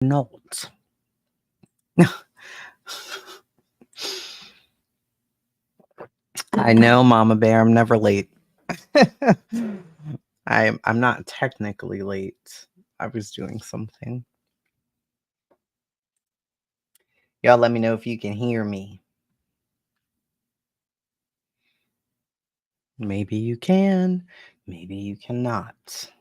Not. I know, Mama Bear, I'm never late. I'm not technically late. I was doing something. Y'all let me know if you can hear me. Maybe you can, maybe you cannot.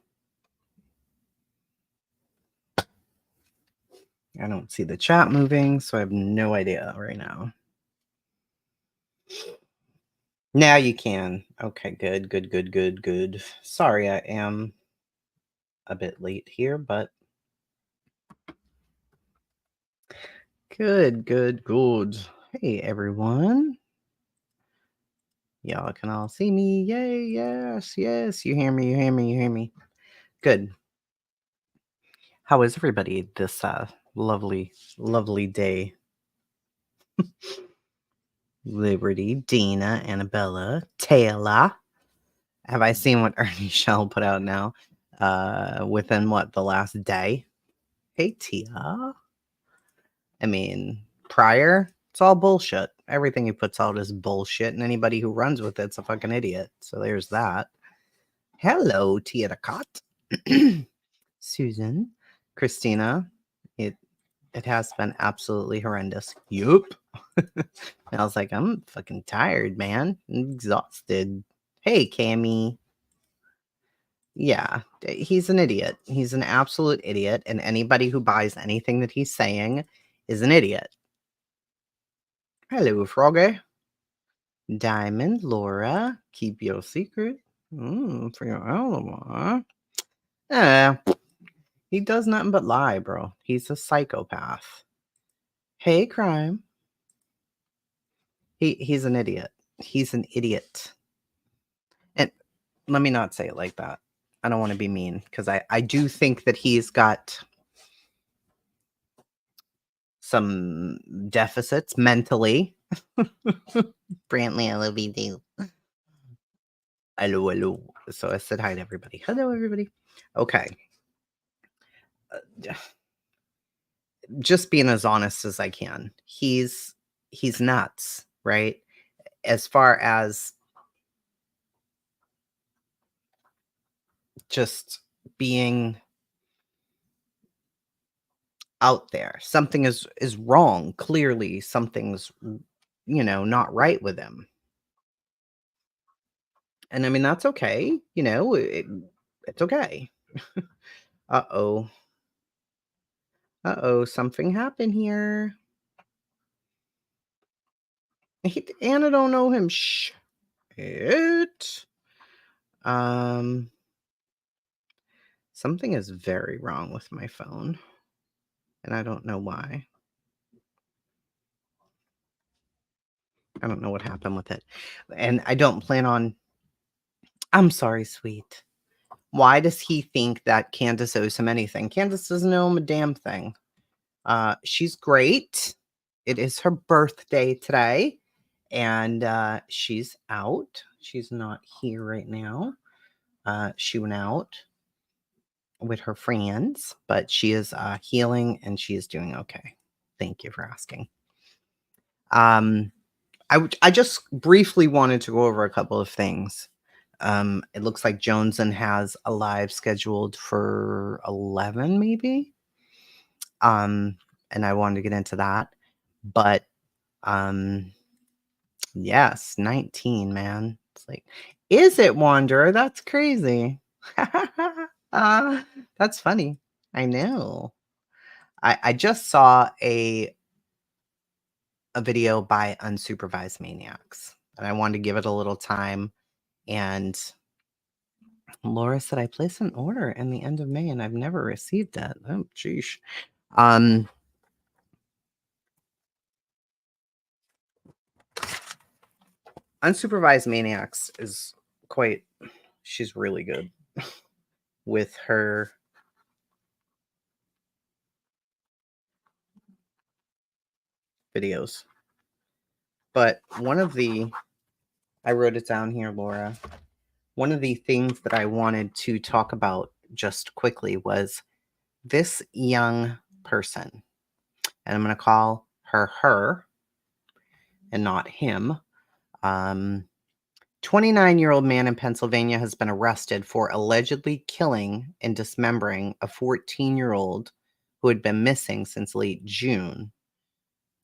I don't see the chat moving, so I have no idea right now. Now you can. Okay, good. Sorry, I am a bit late here, but good. Hey, everyone. Y'all can all see me. Yay, yes. You hear me. Good. How is everybody this lovely day? Liberty, Dina, Annabella, Taylor. Have I seen what Ernie Shell put out now? Within the last day? Hey, Tia. I mean, prior, it's all bullshit. Everything he puts out is bullshit, and anybody who runs with it's a fucking idiot. So there's that. Hello, Tia the Cot. Susan, Christina. It has been absolutely horrendous. Yup. I was like, I'm fucking tired, man. I'm exhausted. Hey, Cammy. Yeah, he's an idiot. He's an absolute idiot. And anybody who buys anything that he's saying is an idiot. Hello, Froggy. Diamond, Laura. Keep your secret. For your alibi. He does nothing but lie, bro. He's a psychopath. Hey, Crime. He's an idiot. He's an idiot. And let me not say it like that. I don't want to be mean because I do think that he's got some deficits mentally. Brantley, I love you, too. Hello. So I said hi to everybody. Hello, everybody. Okay. Just being as honest as I can. He's nuts, right? As far as just being out there. Something is wrong. Clearly something's not right with him. And I mean that's okay. It's okay. Uh-oh. Something happened here. Anna don't know him. Shit. Something is very wrong with my phone. And I don't know why. I don't know what happened with it. And I don't plan on... I'm sorry, sweet. Why does he think that Candace owes him anything? Candace doesn't owe him a damn thing. She's great. It is her birthday today. And she's out. She's not here right now. She went out with her friends, but she is healing and she is doing okay. Thank you for asking. I just briefly wanted to go over a couple of things. It looks like Joneson has a live scheduled for 11, maybe. And I wanted to get into that. But yes, 19, man. It's like, is it Wanderer? That's crazy. That's funny. I know. I just saw a video by Unsupervised Maniacs, and I wanted to give it a little time. And Laura said, I placed an order in the end of May and I've never received it. Oh, geesh. Unsupervised Maniacs is she's really good with her videos. But I wrote it down here, Laura. One of the things that I wanted to talk about just quickly was this young person. And I'm going to call her and not him. 29-year-old man in Pennsylvania has been arrested for allegedly killing and dismembering a 14-year-old who had been missing since late June.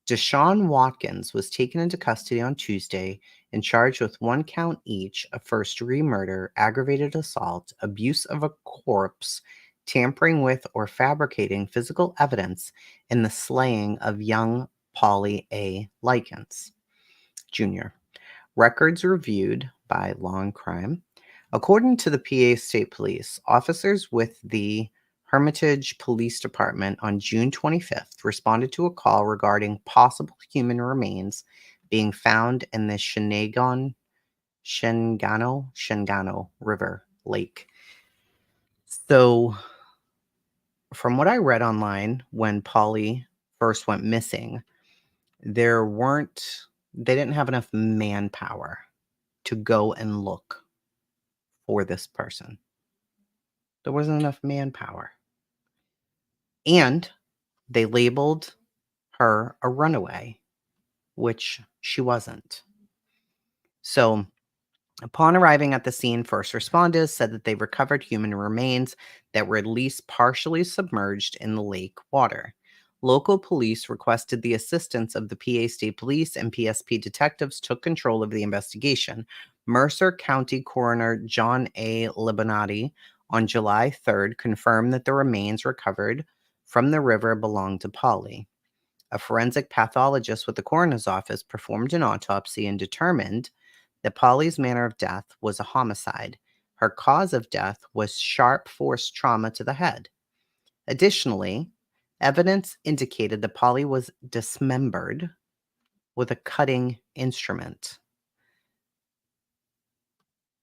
Deshaun Watkins was taken into custody on Tuesday and charged with 1 count each of first-degree murder, aggravated assault, abuse of a corpse, tampering with or fabricating physical evidence, and the slaying of young Pauly A. Likens Jr. Records reviewed by Law and Crime. According to the PA State Police, officers with the Hermitage Police Department on June 25th responded to a call regarding possible human remains being found in the Shinganno River Lake. So, from what I read online when Pauly first went missing, they didn't have enough manpower to go and look for this person. There wasn't enough manpower. And they labeled her a runaway, which she wasn't. So, upon arriving at the scene, first responders said that they recovered human remains that were at least partially submerged in the lake water. Local police requested the assistance of the PA State Police, and PSP detectives took control of the investigation. Mercer County Coroner John A. Libonati on July 3rd confirmed that the remains recovered from the river belonged to Pauly. A forensic pathologist with the coroner's office performed an autopsy and determined that Pauly's manner of death was a homicide. Her cause of death was sharp force trauma to the head. Additionally, evidence indicated that Pauly was dismembered with a cutting instrument.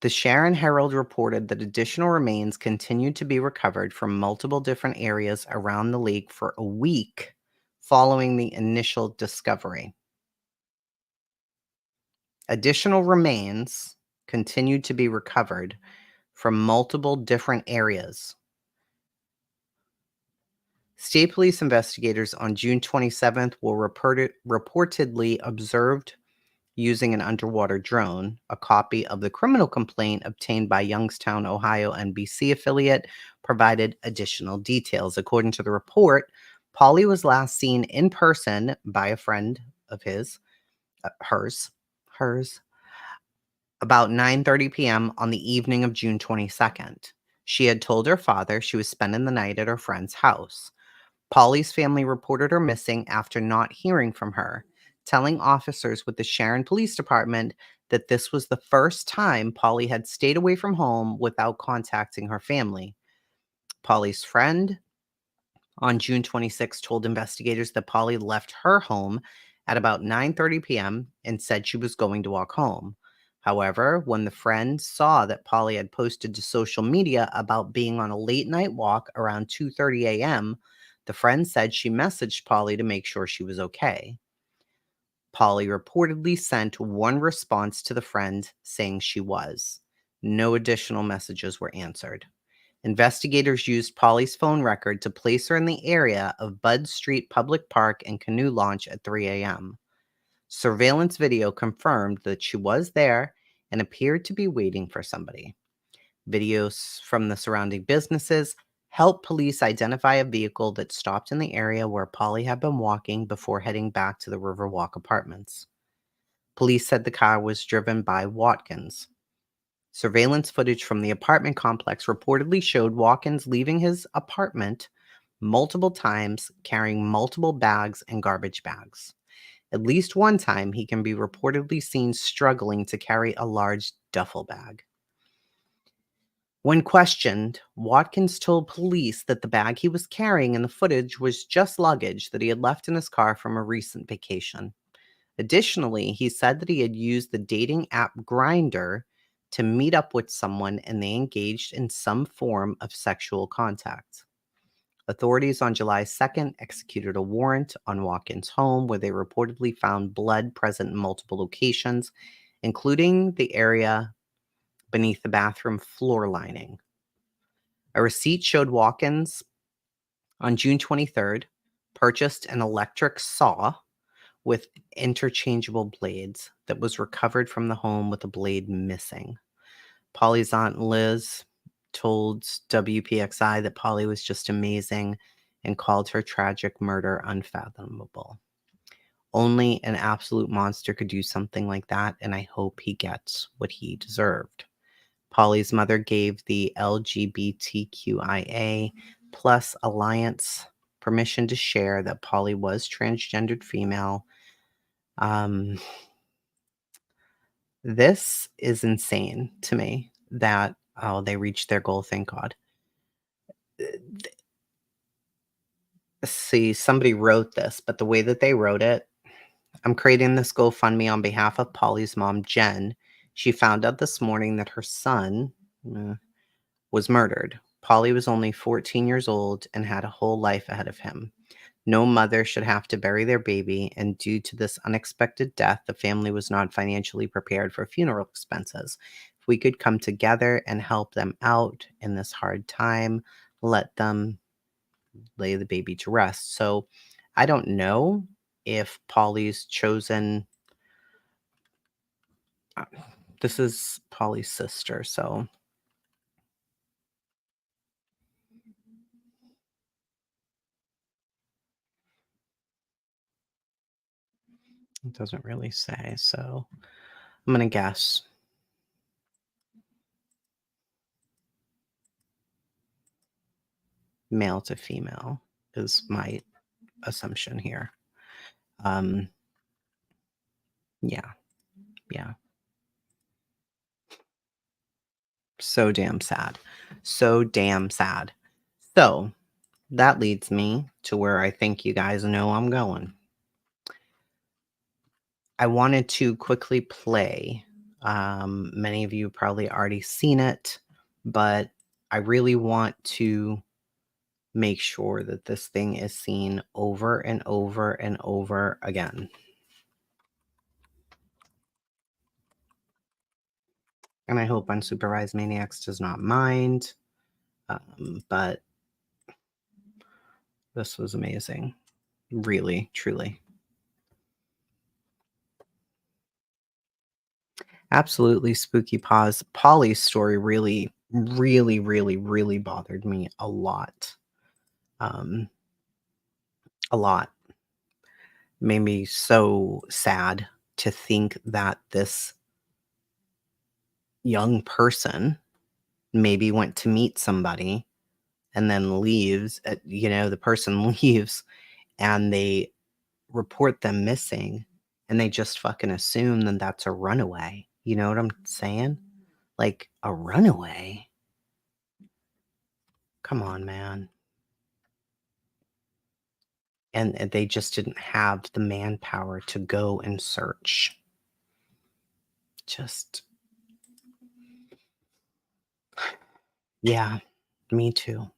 The Sharon Herald reported that additional remains continued to be recovered from multiple different areas around the lake for a week following the initial discovery. Additional remains continued to be recovered from multiple different areas. State police investigators on June 27th were reportedly observed using an underwater drone. A copy of the criminal complaint obtained by Youngstown, Ohio NBC affiliate provided additional details. According to the report, Pauly was last seen in person by a friend of hers, about 9:30 p.m. on the evening of June 22nd. She had told her father she was spending the night at her friend's house. Pauly's family reported her missing after not hearing from her, telling officers with the Sharon Police Department that this was the first time Pauly had stayed away from home without contacting her family. Pauly's friend on June 26 told investigators that Pauly left her home at about 9:30 p.m. and said she was going to walk home. However, when the friend saw that Pauly had posted to social media about being on a late night walk around 2:30 a.m., the friend said she messaged Pauly to make sure she was okay. Pauly reportedly sent one response to the friend saying she was. No additional messages were answered. Investigators used Pauly's phone record to place her in the area of Bud Street Public Park and canoe launch at 3 a.m. Surveillance video confirmed that she was there and appeared to be waiting for somebody. Videos from the surrounding businesses helped police identify a vehicle that stopped in the area where Pauly had been walking before heading back to the Riverwalk apartments. Police said the car was driven by Watkins. Surveillance footage from the apartment complex reportedly showed Watkins leaving his apartment multiple times, carrying multiple bags and garbage bags. At least one time, he can be reportedly seen struggling to carry a large duffel bag. When questioned, Watkins told police that the bag he was carrying in the footage was just luggage that he had left in his car from a recent vacation. Additionally, he said that he had used the dating app Grindr to meet up with someone and they engaged in some form of sexual contact. Authorities on July 2nd executed a warrant on Watkins' home where they reportedly found blood present in multiple locations, including the area beneath the bathroom floor lining. A receipt showed Watkins on June 23rd purchased an electric saw with interchangeable blades that was recovered from the home with a blade missing. Pauly's aunt Liz told WPXI that Pauly was just amazing and called her tragic murder unfathomable. Only an absolute monster could do something like that, and I hope he gets what he deserved. Pauly's mother gave the LGBTQIA plus alliance permission to share that Pauly was transgendered female. This is insane to me that, oh, they reached their goal, thank God. See, somebody wrote this, but the way that they wrote it, I'm creating this GoFundMe on behalf of Pauly's mom, Jen. She found out this morning that her son was murdered. Pauly was only 14 years old and had a whole life ahead of him. No mother should have to bury their baby, and due to this unexpected death, the family was not financially prepared for funeral expenses. If we could come together and help them out in this hard time, let them lay the baby to rest. So I don't know if Pauly's chosen. This is Pauly's sister, so it doesn't really say. So I'm going to guess male to female is my assumption here. Yeah, yeah. So damn sad. So damn sad. So that leads me to where I think you guys know I'm going. I wanted to quickly play. Many of you probably already seen it, but I really want to make sure that this thing is seen over and over and over again. And I hope Unsupervised Maniacs does not mind. But this was amazing. Really, truly. Absolutely spooky pause. Pauly's story really, really, really, really bothered me a lot. Um, a lot. Made me so sad to think that this young person maybe went to meet somebody and then leaves. The person leaves and they report them missing and they just fucking assume that that's a runaway. You know what I'm saying? Like a runaway? Come on, man. And they just didn't have the manpower to go and search. Just, yeah, me too.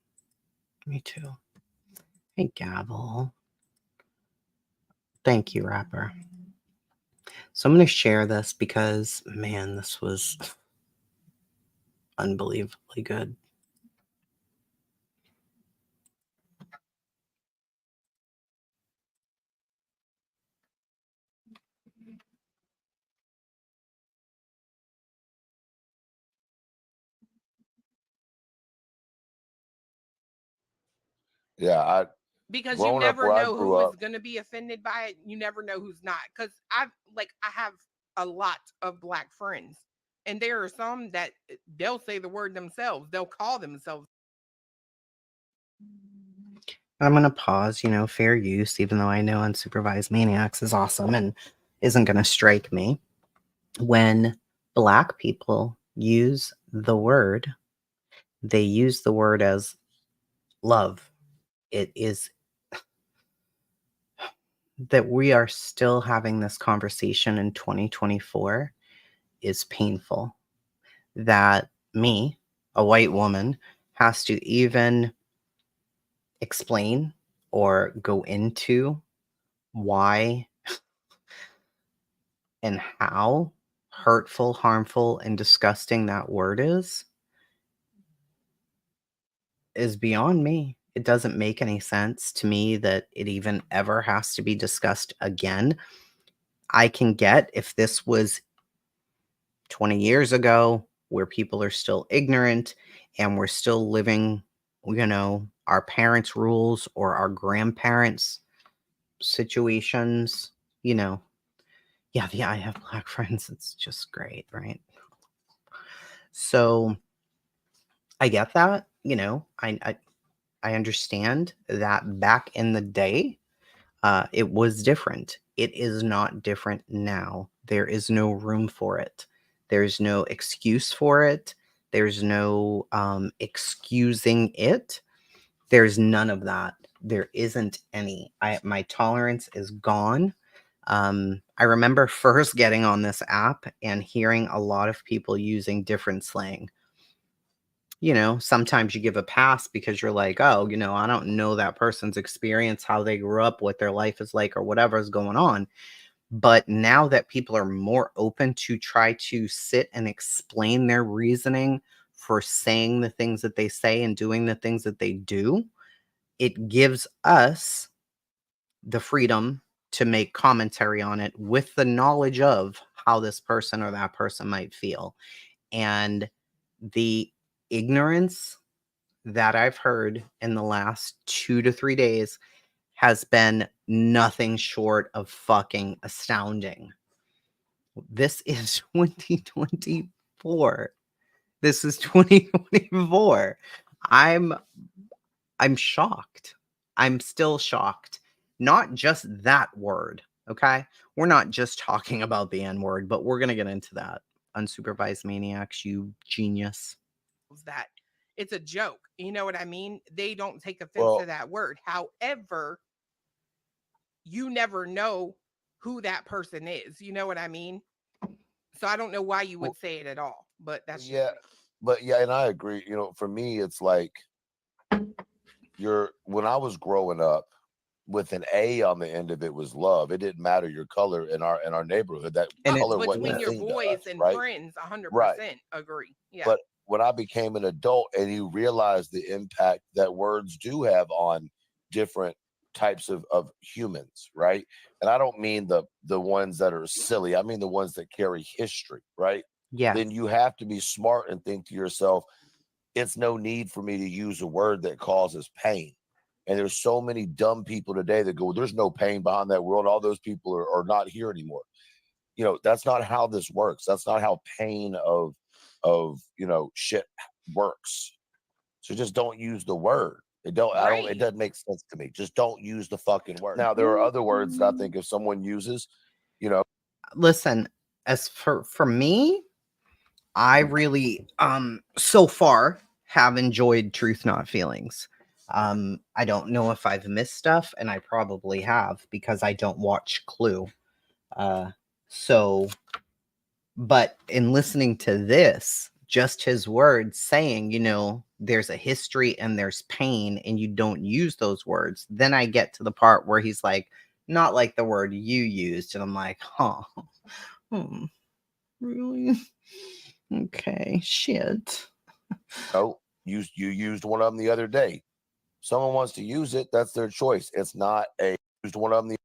Me too. Hey, Gavel. Thank you, Rapper. So I'm going to share this because, man, this was unbelievably good. Yeah, because you growing up never where I know grew who is up, going to be offended by it. You never know who's not. Because I have a lot of black friends, and there are some that they'll say the word themselves. They'll call themselves. I'm going to pause, fair use, even though I know Unsupervised Maniacs is awesome and isn't going to strike me. When black people use the word, they use the word as love. It is that we are still having this conversation in 2024 is painful. That me, a white woman, has to even explain or go into why and how hurtful, harmful, and disgusting that word is beyond me. It doesn't make any sense to me that it even ever has to be discussed again. I can get if this was 20 years ago where people are still ignorant and we're still living, our parents' rules or our grandparents' situations, yeah, I have black friends. It's just great, right? So I get that, I understand that back in the day, it was different. It is not different now. There is no room for it. There's no excuse for it. There's no excusing it. There's none of that. There isn't any. My tolerance is gone. I remember first getting on this app and hearing a lot of people using different slang. Sometimes you give a pass because you're like, oh, I don't know that person's experience, how they grew up, what their life is like, or whatever is going on. But now that people are more open to try to sit and explain their reasoning for saying the things that they say and doing the things that they do, it gives us the freedom to make commentary on it with the knowledge of how this person or that person might feel. And the ignorance that I've heard in the last 2 to 3 days has been nothing short of fucking astounding. This is 2024. This is 2024. I'm shocked. I'm still shocked. Not just that word, okay? We're not just talking about the N-word, but we're going to get into that. Unsupervised maniacs, you genius. That it's a joke. You know what I mean? They don't take offense Well, to that word. However, you never know who that person is. You know what I mean? So I don't know why you would well, say it at all, but that's just yeah, me. but yeah, and I agree. For me, it's like when I was growing up, with an A on the end of it was love. It didn't matter your color in our neighborhood. That And color wasn't a Between your thing to boys us, and right? friends, Right. 100% agree. Yeah. But when I became an adult and you realize the impact that words do have on different types of humans, right? And I don't mean the ones that are silly. I mean the ones that carry history, right? yes, Then you have to be smart and think to yourself, it's no need for me to use a word that causes pain. And there's so many dumb people today that go, there's no pain behind that word. All those people are not here anymore. That's not how this works. That's not how pain of shit works. So just don't use the word. It Right. doesn't make sense to me. Just don't use the fucking word. Now there are other words that I think if someone uses, you know, listen, as for me, I really so far have enjoyed Truth Not Feelings. I don't know if I've missed stuff, and I probably have because I don't watch Clue. Uh so but in listening to this, just his words saying, there's a history and there's pain and you don't use those words, then I get to the part where he's like, not like the word you used, and I'm like, huh. Hmm, really? Okay, shit. you used one of them the other day. Someone wants to use it, that's their choice. It's not a used one of them. It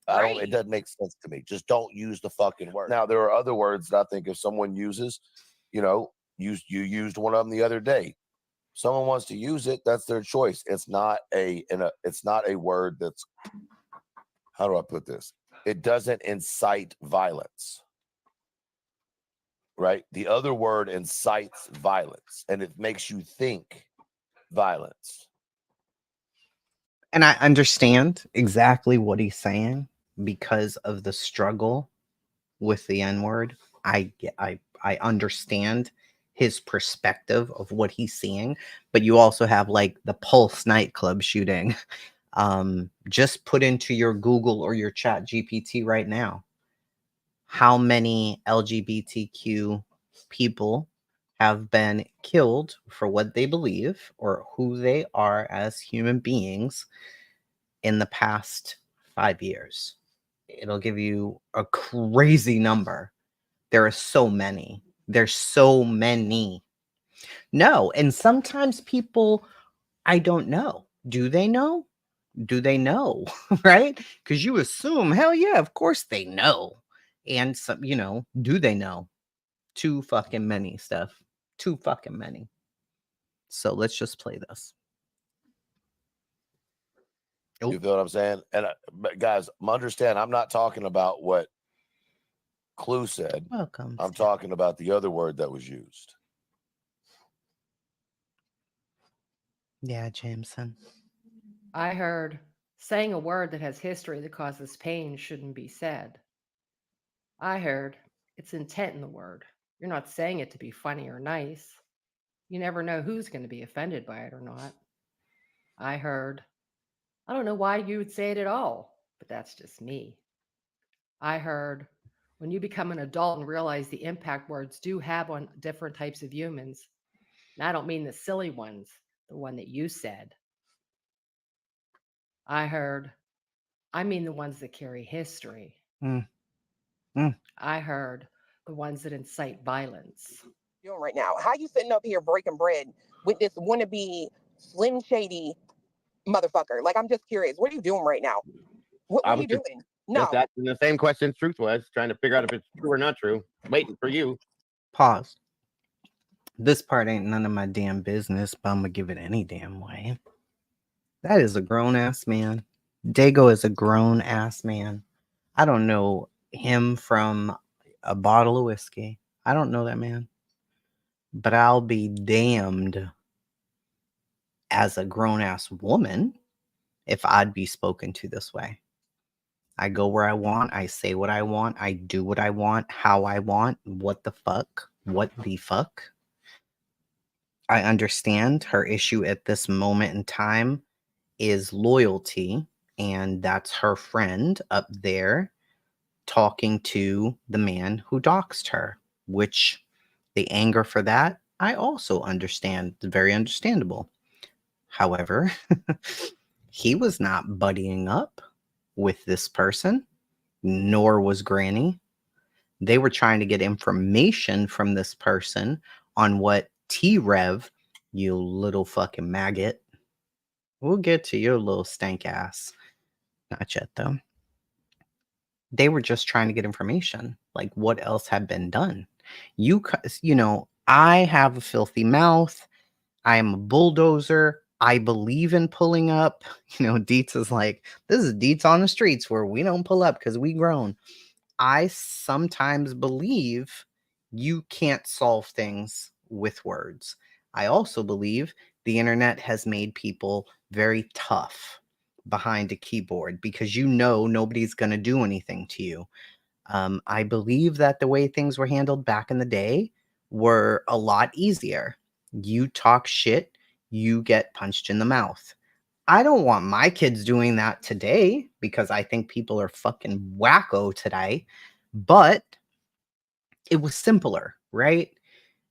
Right. doesn't make sense to me. Just don't use the fucking word. Now there are other words that I think if someone uses, you used one of them the other day. Someone wants to use it, that's their choice. It's not a word that's, how do I put this? It doesn't incite violence. Right? The other word incites violence and it makes you think violence. And I understand exactly what he's saying because of the struggle with the N word. I understand his perspective of what he's seeing, but you also have like the Pulse nightclub shooting. Just put into your Google or your Chat GPT right now how many LGBTQ people have been killed for what they believe or who they are as human beings in the past 5 years. It'll give you a crazy number. There are so many. There's so many. No, and sometimes people I don't know. Do they know? Do they know? Right? Because you assume, hell yeah, of course they know. And some, do they know? Too fucking many stuff. Too fucking many. So let's just play this. You feel what I'm saying? And but guys, understand, I'm not talking about what Clue said. Welcome. I'm talking about the other word that was used. Yeah, Jameson. I heard saying a word that has history that causes pain shouldn't be said. I heard it's intent in the word. You're not saying it to be funny or nice. You never know who's going to be offended by it or not. I heard, I don't know why you would say it at all, but that's just me. I heard, when you become an adult and realize the impact words do have on different types of humans, and I don't mean the silly ones, the one that you said. I heard, I mean the ones that carry history. Mm. Mm. I heard the ones that incite violence. Doing right now? How you sitting up here breaking bread with this wannabe Slim Shady motherfucker? Like, I'm just curious. What are you doing right now? What are you doing? No. Just asking the same question Truth was, trying to figure out if it's true or not true. Waiting for you. Pause. This part ain't none of my damn business, but I'm gonna give it any damn way. That is a grown ass man. Dago is a grown ass man. I don't know him from a bottle of whiskey. I don't know that man. But I'll be damned as a grown ass woman if I'd be spoken to this way. I go where I want. I say what I want. I do what I want, how I want. What the fuck? What the fuck? I understand her issue at this moment in time is loyalty, and that's her friend up there talking to the man who doxed her, which the anger for that, I also understand. It's very understandable. However, he was not buddying up with this person, nor was Granny. They were trying to get information from this person on what T-Rev, you little fucking maggot. We'll get to your little stank ass. Not yet, though. They were just trying to get information. Like, what else had been done? I have a filthy mouth. I am a bulldozer. I believe in pulling up. Dietz is like, this is Dietz on the streets where we don't pull up because we grown. I sometimes believe you can't solve things with words. I also believe the internet has made people very tough behind a keyboard because nobody's going to do anything to you. I believe that the way things were handled back in the day were a lot easier. You talk shit, you get punched in the mouth. I don't want my kids doing that today because I think people are fucking wacko today, but it was simpler, right?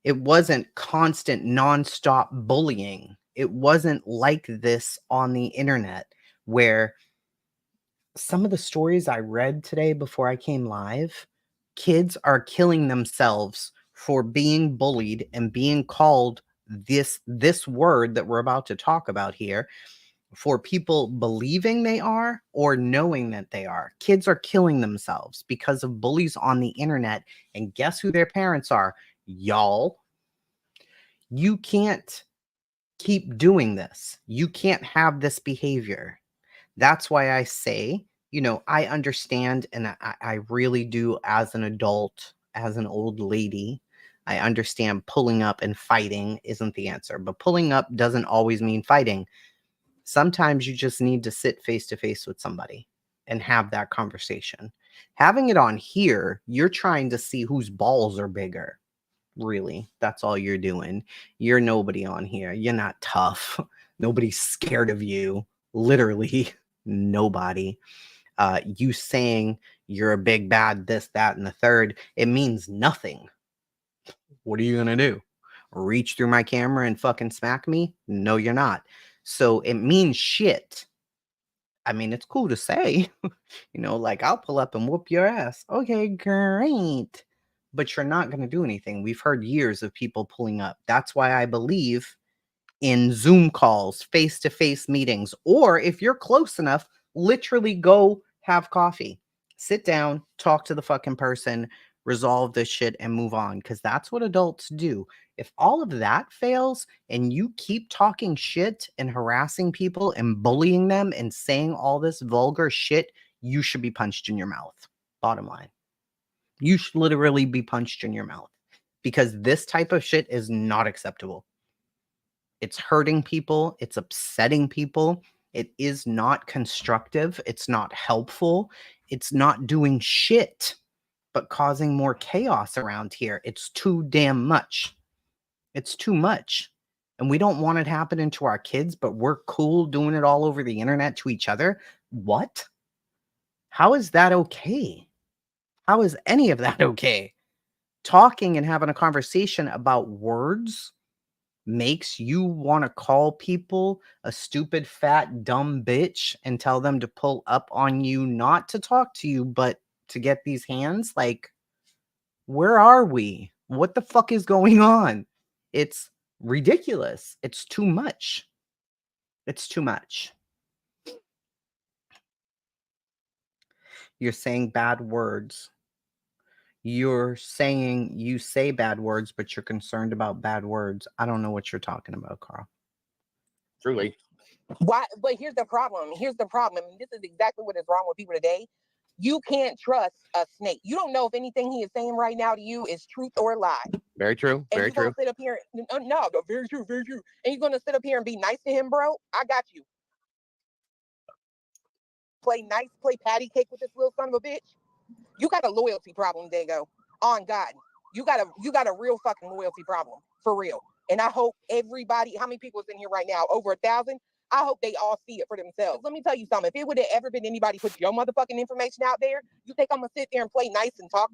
It wasn't constant nonstop bullying. It wasn't like this on the internet where some of the stories I read today before I came live, kids are killing themselves for being bullied and being called this word that we're about to talk about here, for people believing they are or knowing that they are. Kids are killing themselves because of bullies on the internet. And guess who their parents are? Y'all. You can't keep doing this. You can't have this behavior. That's why I say, I understand, and I really do, as an adult, as an old lady, I understand pulling up and fighting isn't the answer. But pulling up doesn't always mean fighting. Sometimes you just need to sit face to face with somebody and have that conversation. Having it on here, you're trying to see whose balls are bigger. Really, that's all you're doing. You're nobody on here. You're not tough. Nobody's scared of you. Literally nobody. You saying you're a big bad this, that, and the third, it means nothing. What are you gonna do? Reach through my camera and fucking smack me? No, you're not. So it means shit. I mean, it's cool to say, like, I'll pull up and whoop your ass. Okay, great. But you're not going to do anything. We've heard years of people pulling up. That's why I believe in Zoom calls, face-to-face meetings, or if you're close enough, literally go have coffee. Sit down, talk to the fucking person, resolve this shit and move on, because that's what adults do. If all of that fails and you keep talking shit and harassing people and bullying them and saying all this vulgar shit, you should be punched in your mouth. Bottom line. You should literally be punched in your mouth, because this type of shit is not acceptable. It's hurting people. It's upsetting people. It is not constructive. It's not helpful. It's not doing shit but causing more chaos around here. It's too damn much. It's too much. And we don't want it happening to our kids, but we're cool doing it all over the internet to each other. What? How is that okay? How is any of that okay? Talking and having a conversation about words makes you want to call people a stupid, fat, dumb bitch and tell them to pull up on you, not to talk to you, but to get these hands. Like, where are we? What the fuck is going on? It's ridiculous. It's too much. It's too much. You're saying bad words. You're saying you say bad words, but you're concerned about bad words. I don't know what you're talking about, Carl. Truly. Why? But here's the problem. Here's the problem. And this is exactly what is wrong with people today. You can't trust a snake. You don't know if anything he is saying right now to you is truth or lie. Very true. And Very you're gonna true. sit up here. No, very true, very true. And you're gonna sit up here and be nice to him, bro. I got you. Play nice, play patty cake with this little son of a bitch. You got a loyalty problem, Dago. On God, you got a real fucking loyalty problem for real. And I hope everybody, how many people is in here right now? Over 1,000. I hope they all see it for themselves. Let me tell you something. If it would have ever been anybody put your motherfucking information out there, you think I'm gonna sit there and play nice and talk?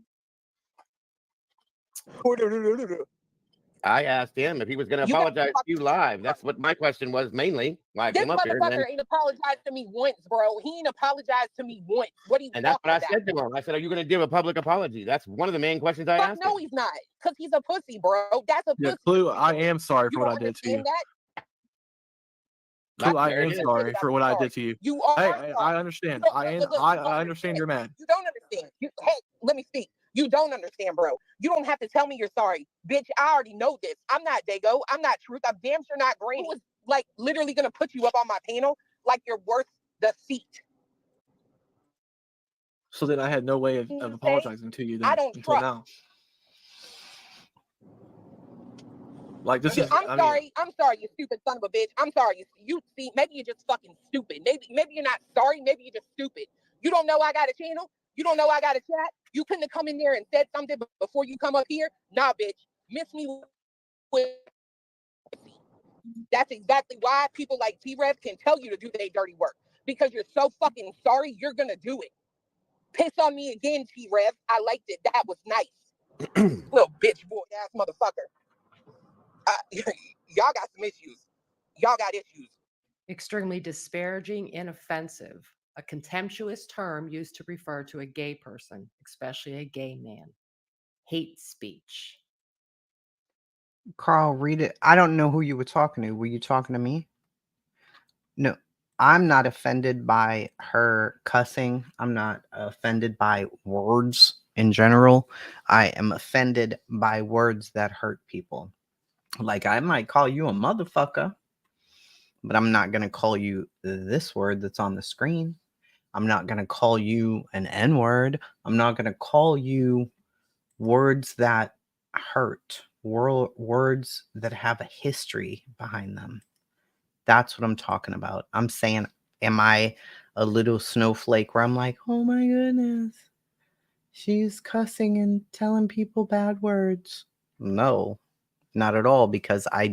I asked him if he was going to You got apologize to you live. That's what my question was mainly. Why I This came up here. motherfucker ain't apologized to me once, bro. He ain't apologized to me once. What are you And that's talking what I about? said to him. I said, "Are you going to give a public apology?" That's one of the main questions I Fuck asked no, him. he's not. Because he's a pussy, bro. That's a Yeah, pussy. Clue, I am sorry You for what don't I did to you. understand that? Clue, I There it am is. sorry for what I did to you. You are Hey, sorry. I understand. Look, I look, look, I understand you're mad. You don't understand. Hey, let me speak. You don't understand, bro. You don't have to tell me you're sorry. Bitch, I already know this. I'm not Dago. I'm not Truth. I'm damn sure not Granny. Who was like literally gonna put you up on my panel like you're worth the seat. So then I had no way of apologizing to you then I don't until trust. now. Like this is I'm sorry, you stupid son of a bitch. I'm sorry. You see, maybe you're just fucking stupid. Maybe you're not sorry. Maybe you're just stupid. You don't know I got a channel. You don't know I got a chat. You couldn't have come in there and said something before you come up here. Nah, bitch. Miss me with. That's exactly why people like T-Rev can tell you to do their dirty work. Because you're so fucking sorry, you're gonna do it. Piss on me again, T-Rev. I liked it. That was nice. Little bitch boy ass motherfucker. Y'all got some issues. Y'all got issues. Extremely disparaging and offensive, a contemptuous term used to refer to a gay person, especially a gay man. Hate speech. Carl, read it. I don't know who you were talking to. Were you talking to me? No, I'm not offended by her cussing. I'm not offended by words in general. I am offended by words that hurt people. Like, I might call you a motherfucker, but I'm not going to call you this word that's on the screen. I'm not going to call you an N word. I'm not going to call you words that hurt, words that have a history behind them. That's what I'm talking about. I'm saying, am I a little snowflake where I'm like, oh my goodness, she's cussing and telling people bad words? No, not at all, because I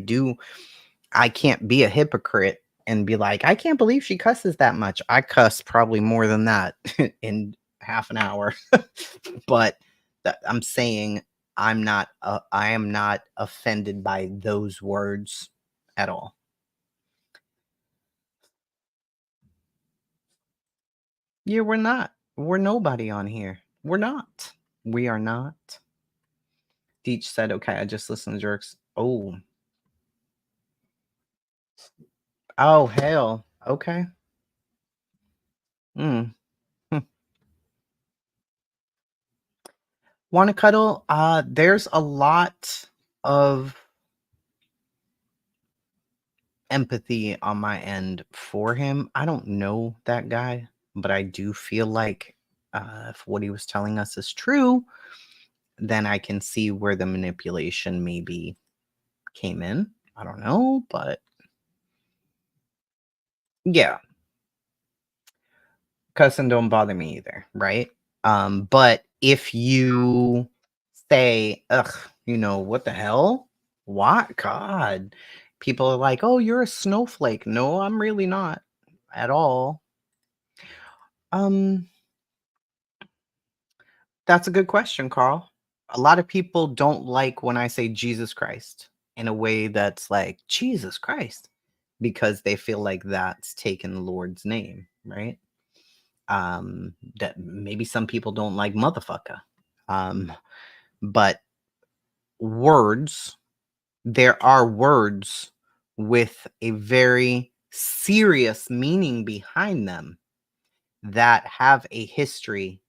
can't be a hypocrite and be like, I can't believe she cusses that much. I cuss probably more than that in half an hour. But I'm saying I am not offended by those words at all. Yeah, we're not. We're nobody on here. We're not. We are not. Deech said, okay, I just listened to jerks. Oh. Oh, hell. Okay. Mm. Want to cuddle? There's a lot of empathy on my end for him. I don't know that guy, but I do feel like if what he was telling us is true, then I can see where the manipulation maybe came in. I don't know, but yeah, cussing don't bother me either, right? But if you say, ugh, what the hell? What? God. People are like, oh, you're a snowflake. No, I'm really not at all. Um, that's a good question, Carl. A lot of people don't like when I say Jesus Christ in a way that's like, Jesus Christ, because they feel like that's taking the Lord's name, right? That maybe some people don't like motherfucker. But words, there are words with a very serious meaning behind them that have a history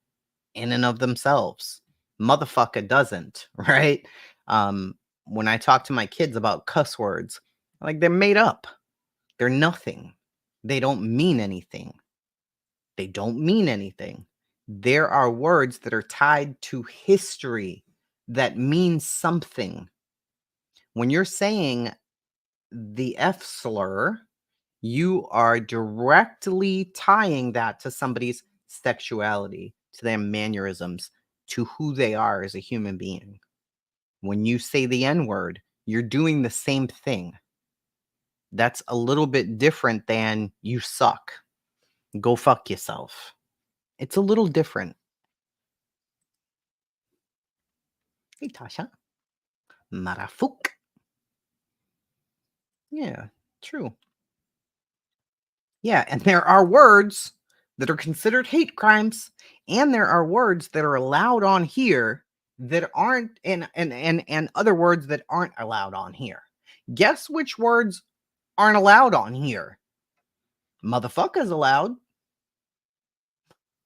in and of themselves. Motherfucker doesn't, right? When I talk to my kids about cuss words, like they're made up. They're nothing. They don't mean anything. They don't mean anything. There are words that are tied to history that mean something. When you're saying the F slur, you are directly tying that to somebody's sexuality, to their mannerisms, to who they are as a human being. When you say the N word, you're doing the same thing. That's a little bit different than you suck. Go fuck yourself. It's a little different. Hey, Tasha. Marafuk. Yeah, true. Yeah, and there are words that are considered hate crimes, and there are words that are allowed on here that aren't, and other words that aren't allowed on here. Guess which words aren't allowed on here? Motherfucker's allowed.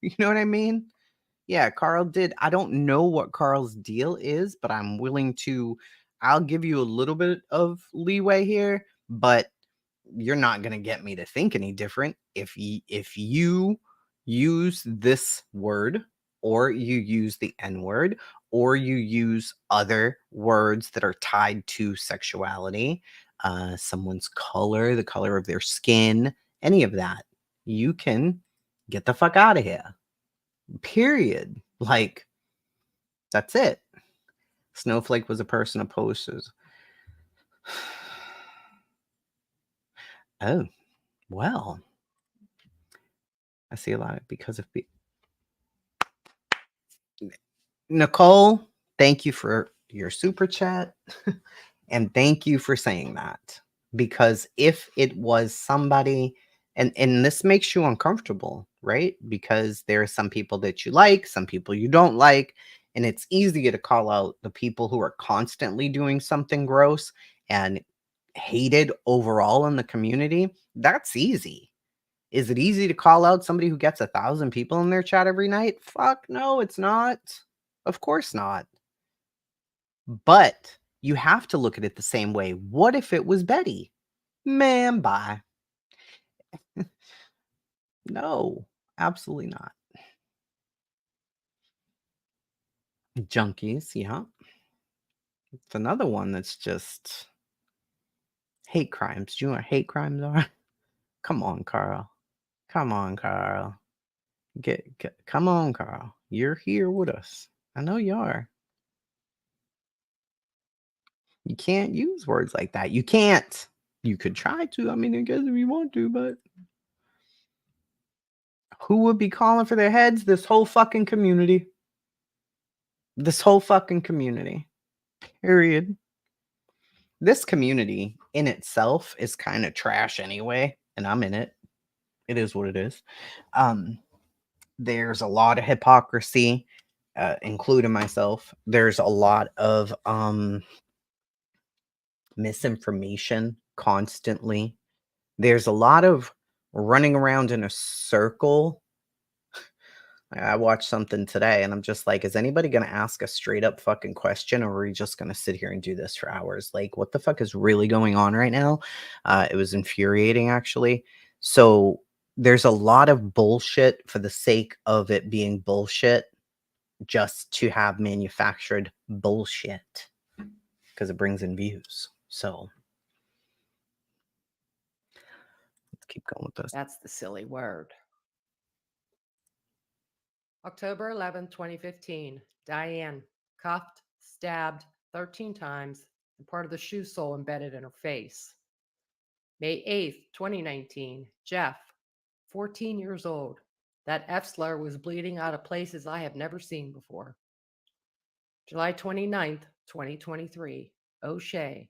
You know what I mean? Yeah, Carl did. I don't know what Carl's deal is, but I'll give you a little bit of leeway here, but you're not going to get me to think any different. If you use this word, or you use the N word, or you use other words that are tied to sexuality, someone's color, the color of their skin, any of that, you can get the fuck out of here. Period. Like, that's it. Snowflake was a person opposed to. Oh, well. I see a lot because of Nicole. Thank you for your super chat. And thank you for saying that. Because if it was somebody, and this makes you uncomfortable, right? Because there are some people that you like, some people you don't like. And it's easier to call out the people who are constantly doing something gross and hated overall in the community. That's easy. Is it easy to call out somebody who gets 1,000 people in their chat every night? Fuck no, it's not. Of course not. But you have to look at it the same way. What if it was Betty? Man, bye. No, absolutely not. Junkies, yeah. It's another one that's just hate crimes. Do you know what hate crimes are? Come on, Carl. Come on, Carl. Come on, Carl. You're here with us. I know you are. You can't use words like that. You can't. You could try to. I mean, I guess if you want to, but who would be calling for their heads? This whole fucking community. This whole fucking community. Period. This community in itself is kind of trash anyway, and I'm in it. It is what it is. There's a lot of hypocrisy, including myself. There's a lot of misinformation constantly. There's a lot of running around in a circle. I watched something today and I'm just like, is anybody going to ask a straight up fucking question, or are we just going to sit here and do this for hours? Like, what the fuck is really going on right now? It was infuriating, actually. So there's a lot of bullshit for the sake of it being bullshit, just to have manufactured bullshit because it brings in views. So let's keep going with this. That's the silly word. October 11th, 2015. Diane, cuffed, stabbed 13 times, and part of the shoe sole embedded in her face. May 8th, 2019. Jeff, 14 years old. That F slur was bleeding out of places I have never seen before. July 29th, 2023. O'Shea,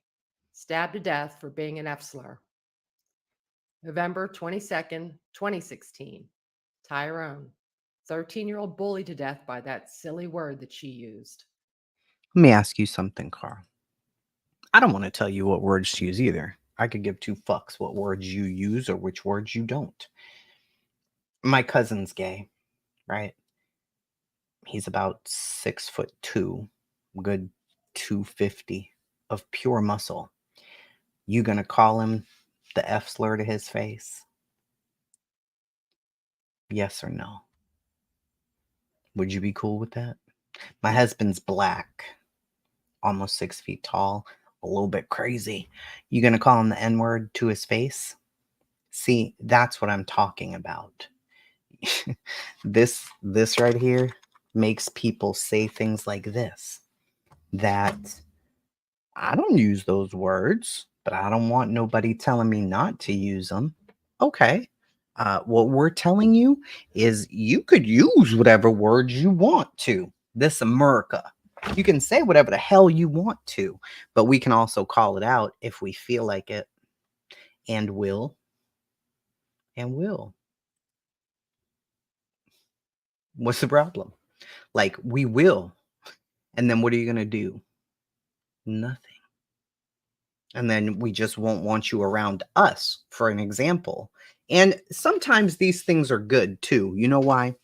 stabbed to death for being an F slur. November 22nd, 2016. Tyrone, 13-year-old bullied to death by that silly word that she used. Let me ask you something, Carl. I don't want to tell you what words to use either. I could give two fucks what words you use or which words you don't. My cousin's gay, right? He's about 6'2", good 250 of pure muscle. You gonna call him the F slur to his face? Yes or no? Would you be cool with that? My husband's black, almost 6 feet tall, a little bit crazy. You gonna call him the N-word to his face? See, that's what I'm talking about. this right here makes people say things like this, that I don't use those words, but I don't want nobody telling me not to use them. Okay. What we're telling you is you could use whatever words you want to. This America. You can say whatever the hell you want to, but we can also call it out if we feel like it, and will. And will. What's the problem? Like, we will. And then what are you going to do? Nothing. And then we just won't want you around us, for an example. And sometimes these things are good too. You know why?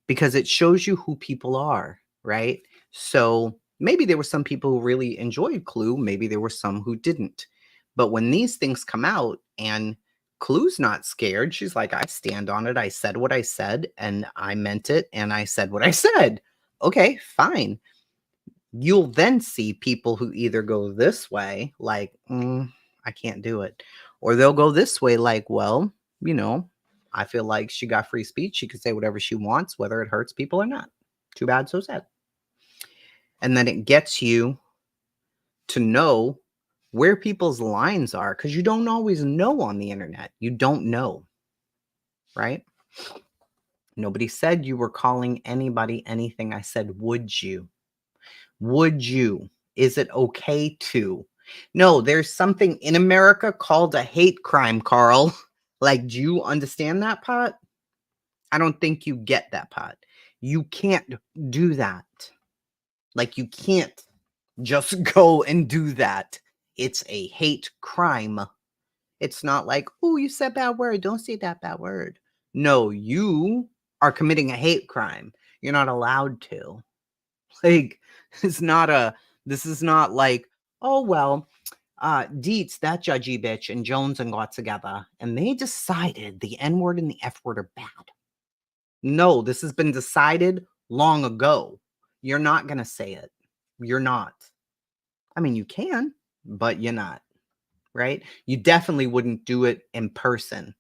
Because it shows you who people are, right? So maybe there were some people who really enjoyed Clue. Maybe there were some who didn't. But when these things come out and Clue's not scared, she's like, I stand on it. I said what I said and I meant it. And I said what I said. Okay, fine. You'll then see people who either go this way, like, I can't do it. Or they'll go this way, like, well, I feel like she got free speech. She can say whatever she wants, whether it hurts people or not. Too bad, so sad. And then it gets you to know where people's lines are, because you don't always know on the internet. You don't know, right? Nobody said you were calling anybody anything. I said, would you? Would you? Is it okay to? No, there's something in America called a hate crime, Carl. Like, do you understand that part? I don't think you get that part. You can't do that. Like, you can't just go and do that. It's a hate crime. It's not like, oh, you said bad word. Don't say that bad word. No, you are committing a hate crime. You're not allowed to. Like, this is not like, oh, well, Dietz, that judgy bitch, and Jones and got together and they decided the N-word and the F-word are bad. No, this has been decided long ago. You're not going to say it. You're not. I mean, you can, but you're not, right? You definitely wouldn't do it in person.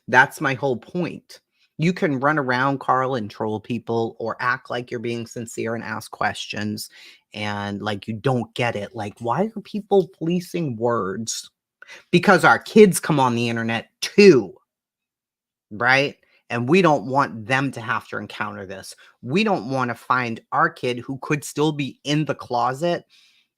That's my whole point. You can run around, Carl, and troll people or act like you're being sincere and ask questions and like you don't get it. Like, why are people policing words? Because our kids come on the internet too, right? And we don't want them to have to encounter this. We don't want to find our kid who could still be in the closet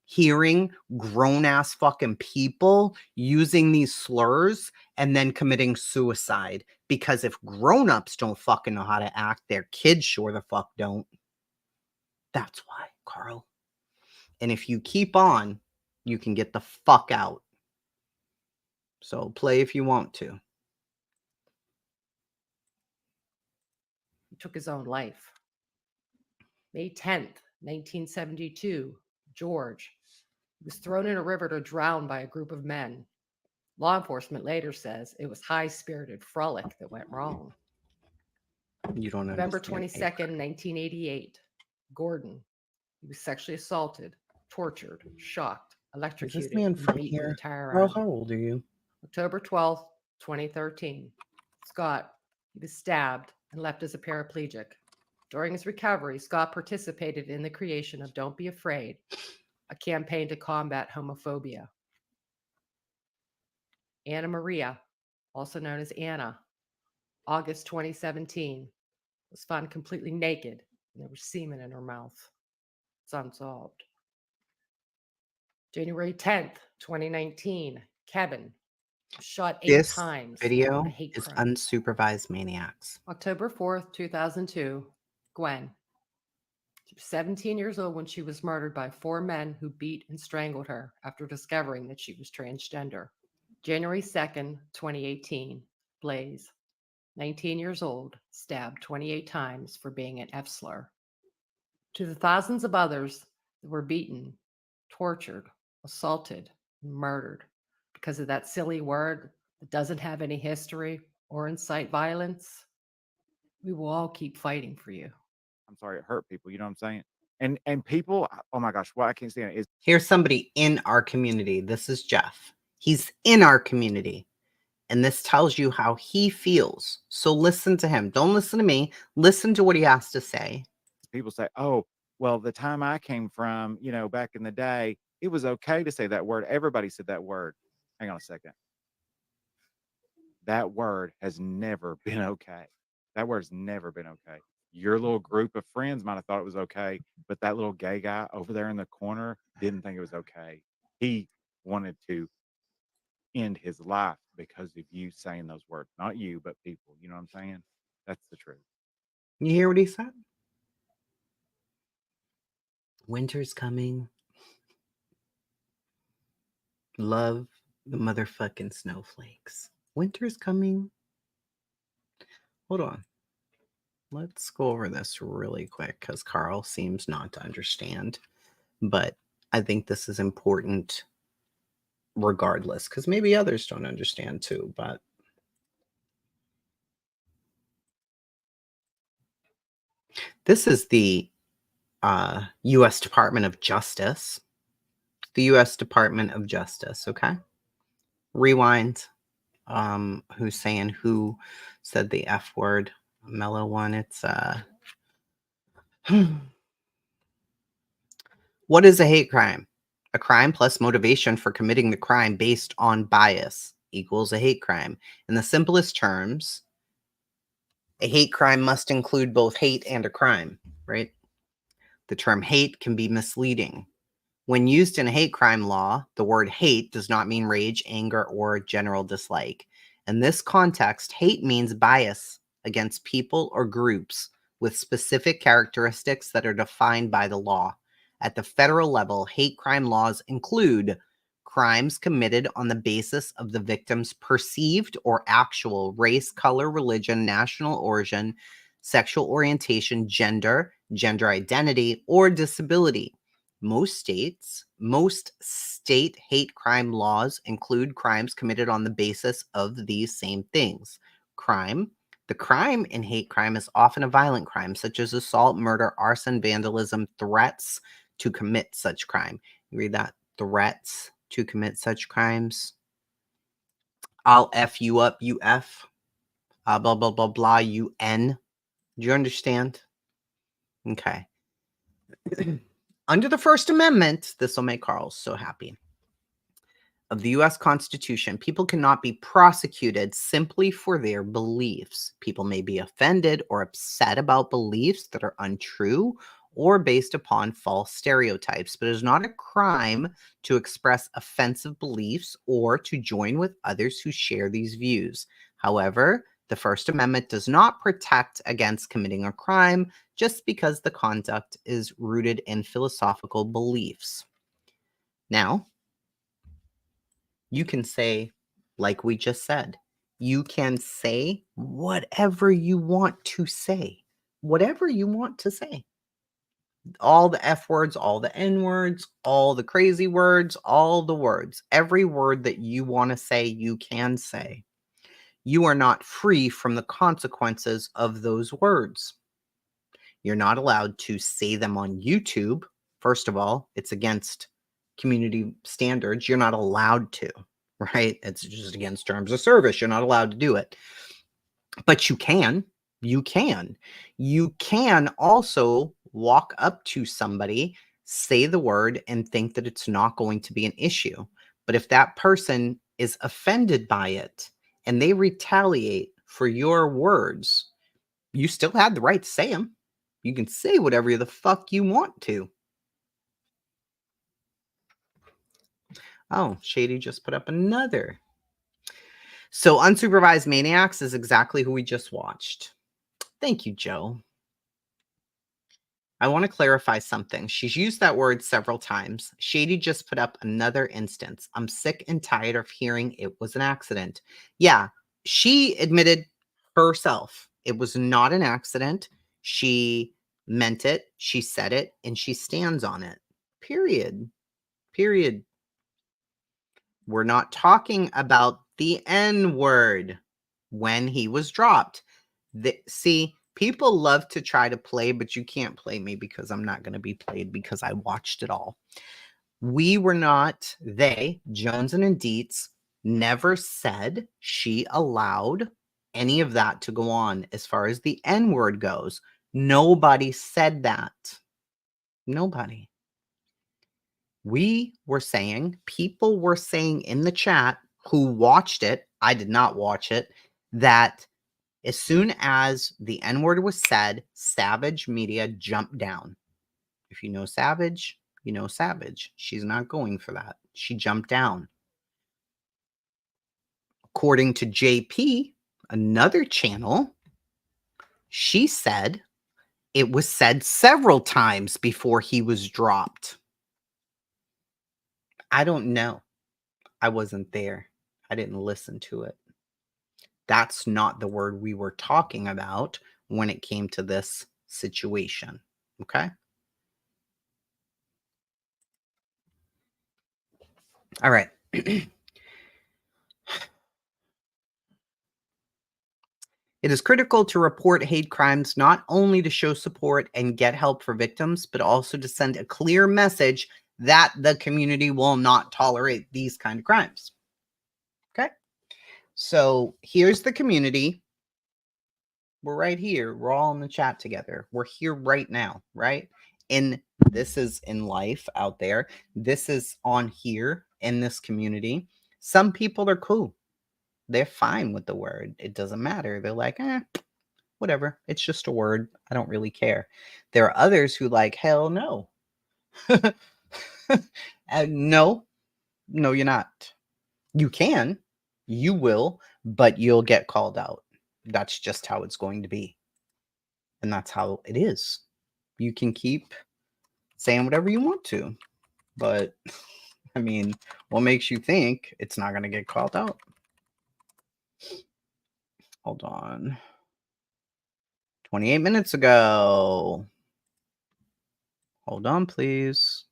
hearing grown-ass fucking people using these slurs and then committing suicide. Because if grown-ups don't fucking know how to act, their kids sure the fuck don't. That's why, Carl. And if you keep on, you can get the fuck out. So play if you want to. He took his own life. May 10th, 1972, George. He was thrown in a river to drown by a group of men. Law enforcement later says it was high-spirited frolic that went wrong. You don't November understand. 22nd, 1988, Gordon. He was sexually assaulted, tortured, shocked, Is electrocuted, this man and from beaten with here? a tire Girl, iron. how old are you? October 12th, 2013, Scott. He was stabbed and left as a paraplegic. During his recovery, Scott participated in the creation of Don't Be Afraid, a campaign to combat homophobia. Anna Maria, also known as Anna, August 2017, was found completely naked and there was semen in her mouth. It's unsolved. January 10th, 2019, Kevin was shot 8 This times. video on a hate is crime. unsupervised maniacs. October 4th, 2002, Gwen. She was 17 years old when she was murdered by 4 men who beat and strangled her after discovering that she was transgender. January 2nd, 2018, Blaze. 19 years old, stabbed 28 times for being an F slur. To the thousands of others that were beaten, tortured, assaulted, and murdered because of that silly word that doesn't have any history or incite violence, we will all keep fighting for you. I'm sorry, it hurt people. You know what I'm saying? And people, oh my gosh, what I can't stand is Here's somebody in our community. This is Jeff. He's in our community. And this tells you how he feels. So listen to him. Don't listen to me. Listen to what he has to say. people say, oh, well, the time I came from, you know, back in the day, it was okay to say that word. Everybody said that word. Hang on a second. That word has never been okay. That word's never been okay. Your little group of friends might have thought it was okay, but that little gay guy over there in the corner didn't think it was okay. He wanted to end his life because of you saying those words. Not you, but people. You know what I'm saying? That's the truth. You hear what he said? Winter's coming. Love the motherfucking snowflakes. Winter's coming. Hold on. Let's go over this really quick because Carl seems not to understand. But I think this is important regardless because maybe others don't understand too. But this is the U.S. Department of Justice. The U.S. Department of Justice, okay? Rewind. Who's saying who said the F word? Mellow one. It's What is a hate crime? A crime plus motivation for committing the crime based on bias equals a hate crime. In the simplest terms, a hate crime must include both hate and a crime, right? The term hate can be misleading. When used in a hate crime law, the word hate does not mean rage, anger, or general dislike. In this context, hate means bias against people or groups with specific characteristics that are defined by the law. At the federal level, hate crime laws include crimes committed on the basis of the victim's perceived or actual race, color, religion, national origin, sexual orientation, gender identity, or disability. Most state hate crime laws include crimes committed on the basis of these same things. The crime in hate crime is often a violent crime, such as assault, murder, arson, vandalism, threats to commit such crime. You read that? Threats to commit such crimes. I'll F you up, you F. Blah, blah, blah, blah, you N. Do you understand? Okay. Under the First Amendment, this will make Carl so happy, of the U.S. Constitution, people cannot be prosecuted simply for their beliefs. People may be offended or upset about beliefs that are untrue or based upon false stereotypes, but it is not a crime to express offensive beliefs or to join with others who share these views. However, the First Amendment does not protect against committing a crime just because the conduct is rooted in philosophical beliefs. Now, you can say, like we just said, you can say whatever you want to say. Whatever you want to say. All the F words, all the N words, all the crazy words, all the words. Every word that you want to say, you can say. You are not free from the consequences of those words. You're not allowed to say them on YouTube. First of all, it's against community standards. You're not allowed to, right? It's just against terms of service. You're not allowed to do it. But you can. You can. You can also walk up to somebody, say the word, and think that it's not going to be an issue. But if that person is offended by it and they retaliate for your words, you still have the right to say them. You can say whatever the fuck you want to. Oh, Shady just put up another. So Unsupervised Maniacs is exactly who we just watched. Thank you, Joe. I want to clarify something. She's used that word several times. Shady just put up another instance. I'm sick and tired of hearing it was an accident. Yeah, she admitted herself. It was not an accident. She meant it. She said it, and she stands on it. Period. Period. We're not talking about the N word when he was dropped. See, people love to try to play, but you can't play me because I'm not going to be played because I watched it all. We were not, Jones and Dietz, never said she allowed any of that to go on as far as the N word goes. Nobody said that. Nobody. We were saying, people were saying in the chat who watched it, I did not watch it, that as soon as the N-word was said, Savage Media jumped down. If you know Savage, you know Savage. She's not going for that. She jumped down. According to JP, another channel, she said it was said several times before he was dropped. I don't know. I wasn't there. I didn't listen to it. That's not the word we were talking about when it came to this situation. Okay? All right. It is critical to report hate crimes not only to show support and get help for victims, but also to send a clear message that the community will not tolerate these kind of crimes. Okay? So here's the community. We're right here. We're all in the chat together. We're here right now, right? And this is in life out there. This is on here in this community. Some people are cool. They're fine with the word. It doesn't matter. They're like, whatever. It's just a word. I don't really care. There are others who like, hell no. No, you're not. You can, you will, but you'll get called out. That's just how it's going to be. And that's how it is. You can keep saying whatever you want to, but I mean, what makes you think it's not going to get called out? Hold on. 28 minutes ago. Hold on, please.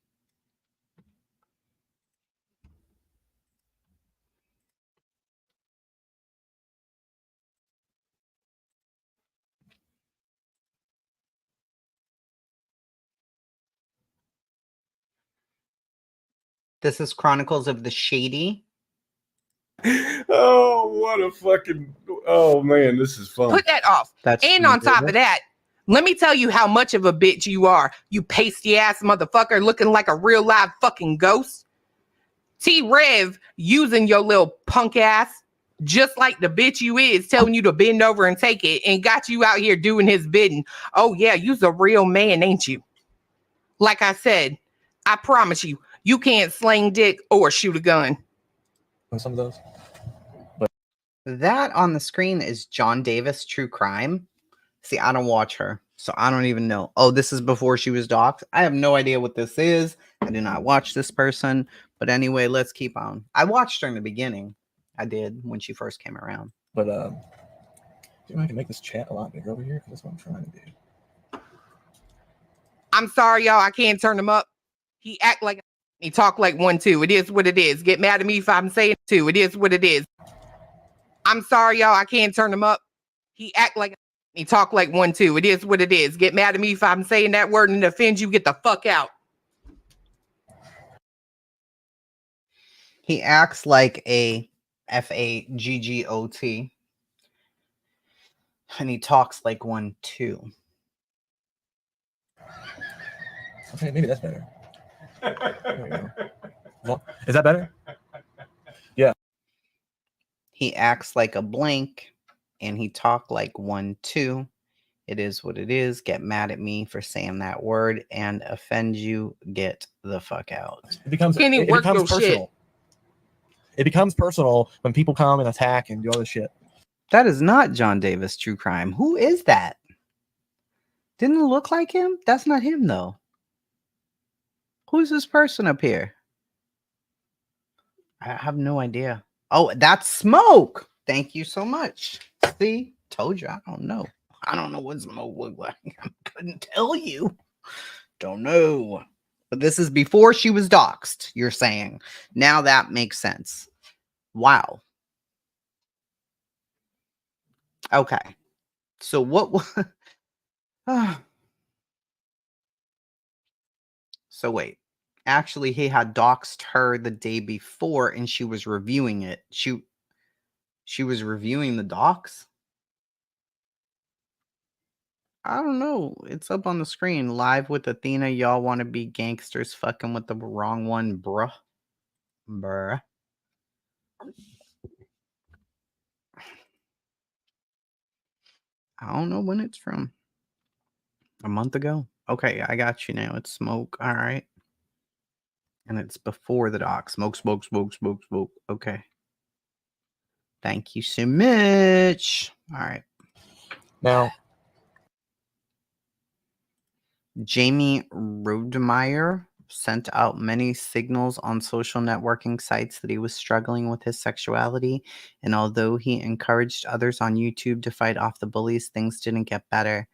This is Chronicles of the Shady. Oh, what a fucking... Oh, man, this is fun. Put that off. And on top of that, let me tell you how much of a bitch you are. You pasty ass motherfucker looking like a real live fucking ghost. T-Rev using your little punk ass just like the bitch you is, telling you to bend over and take it, and got you out here doing his bidding. Oh yeah, you's a real man, ain't you? Like I said, I promise you, you can't sling dick or shoot a gun. On some of those. That on the screen is John Davis True Crime. See, I don't watch her, so I don't even know. Oh, this is before she was doxxed. I have no idea what this is. I do not watch this person. But anyway, let's keep on. I watched her in the beginning. I did when she first came around. But see if I can make this chat a lot bigger over here, because that's what I'm trying to do. I'm sorry, y'all. I can't turn him up. He act like he talk like one too. It is what it is. Get mad at me if I'm saying two. It is what it is. I'm sorry, y'all. I can't turn him up. He act like he talk like one too. It is what it is. Get mad at me if I'm saying that word and it offends you. Get the fuck out. He acts like a FAGGOT. And he talks like one too. Okay, maybe that's better. There we go. Well, is that better? Yeah. He acts like a blank and he talk like one too. It is what it is. Get mad at me for saying that word and offend you. Get the fuck out. It becomes personal. It becomes personal when people come and attack and do all this shit. That is not John Davis True Crime. Who is that? Didn't it look like him? That's not him though. Who's this person up here? I have no idea. Oh, that's Smoke. Thank you so much. See, told you. I don't know. I don't know what Smoke looked like. I couldn't tell you. Don't know. But this is before she was doxxed, you're saying. Now that makes sense. Wow. Okay. So what? So wait. Actually, he had doxed her the day before and she was reviewing it. She was reviewing the docs? I don't know. It's up on the screen. Live with Athena. Y'all want to be gangsters fucking with the wrong one, bruh. Bruh. I don't know when it's from. A month ago? Okay, I got you now. It's Smoke. All right. And it's before the doc. Smoke, smoke, smoke, smoke, smoke. Okay. Thank you so much. All right. Now, Jamie Rodemeyer sent out many signals on social networking sites that he was struggling with his sexuality. And although he encouraged others on YouTube to fight off the bullies, things didn't get better.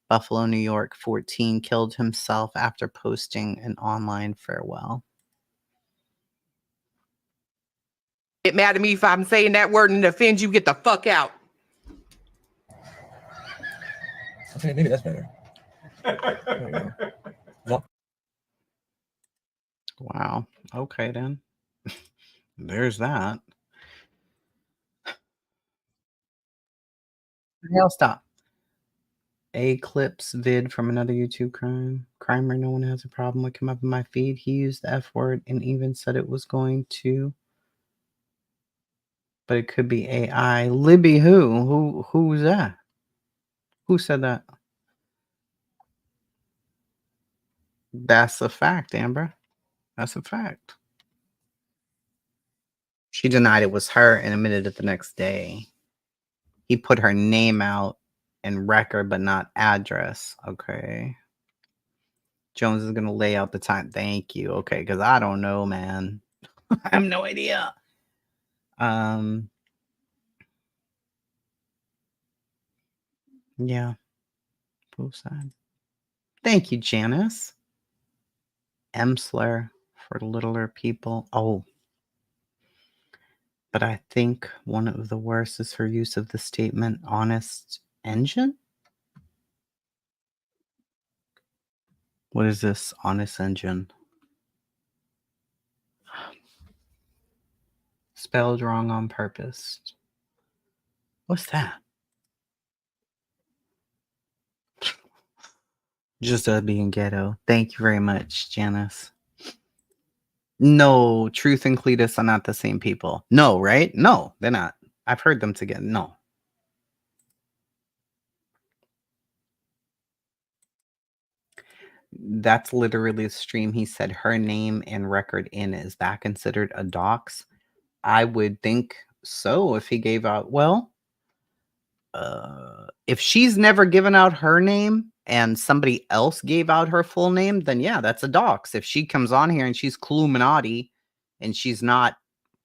Buffalo, New York, 14, killed himself after posting an online farewell. Get mad at me if I'm saying that word and it offends you. Get the fuck out. okay, maybe that's better. There we go. Well, Wow. Okay, then. There's that. Hell, stop. A clips vid from another YouTube crimer no one has a problem with came up in my feed. He used the F word and even said it was going to, but it could be AI. Libby who's that? Who said that? That's a fact, Amber. That's a fact. She denied it was her and admitted it the next day. He put her name out and record, but not address. Okay. Jones is going to lay out the time. Thank you. Okay, because I don't know, man. I have no idea. Yeah. Both sides. Thank you, Janice. Emsler for littler people. Oh. But I think one of the worst is her use of the statement honest engine. What is this honest engine? Spelled wrong on purpose. What's that? Just being ghetto. Thank you very much, Janice. No, Truth and Cletus are not the same people. No, right? No, they're not. I've heard them together. No. That's literally a stream. He said her name and record in. Is that considered a dox? I would think so if he gave out, well, if she's never given out her name and somebody else gave out her full name, then yeah, that's a dox. If she comes on here and she's Cluminati and she's not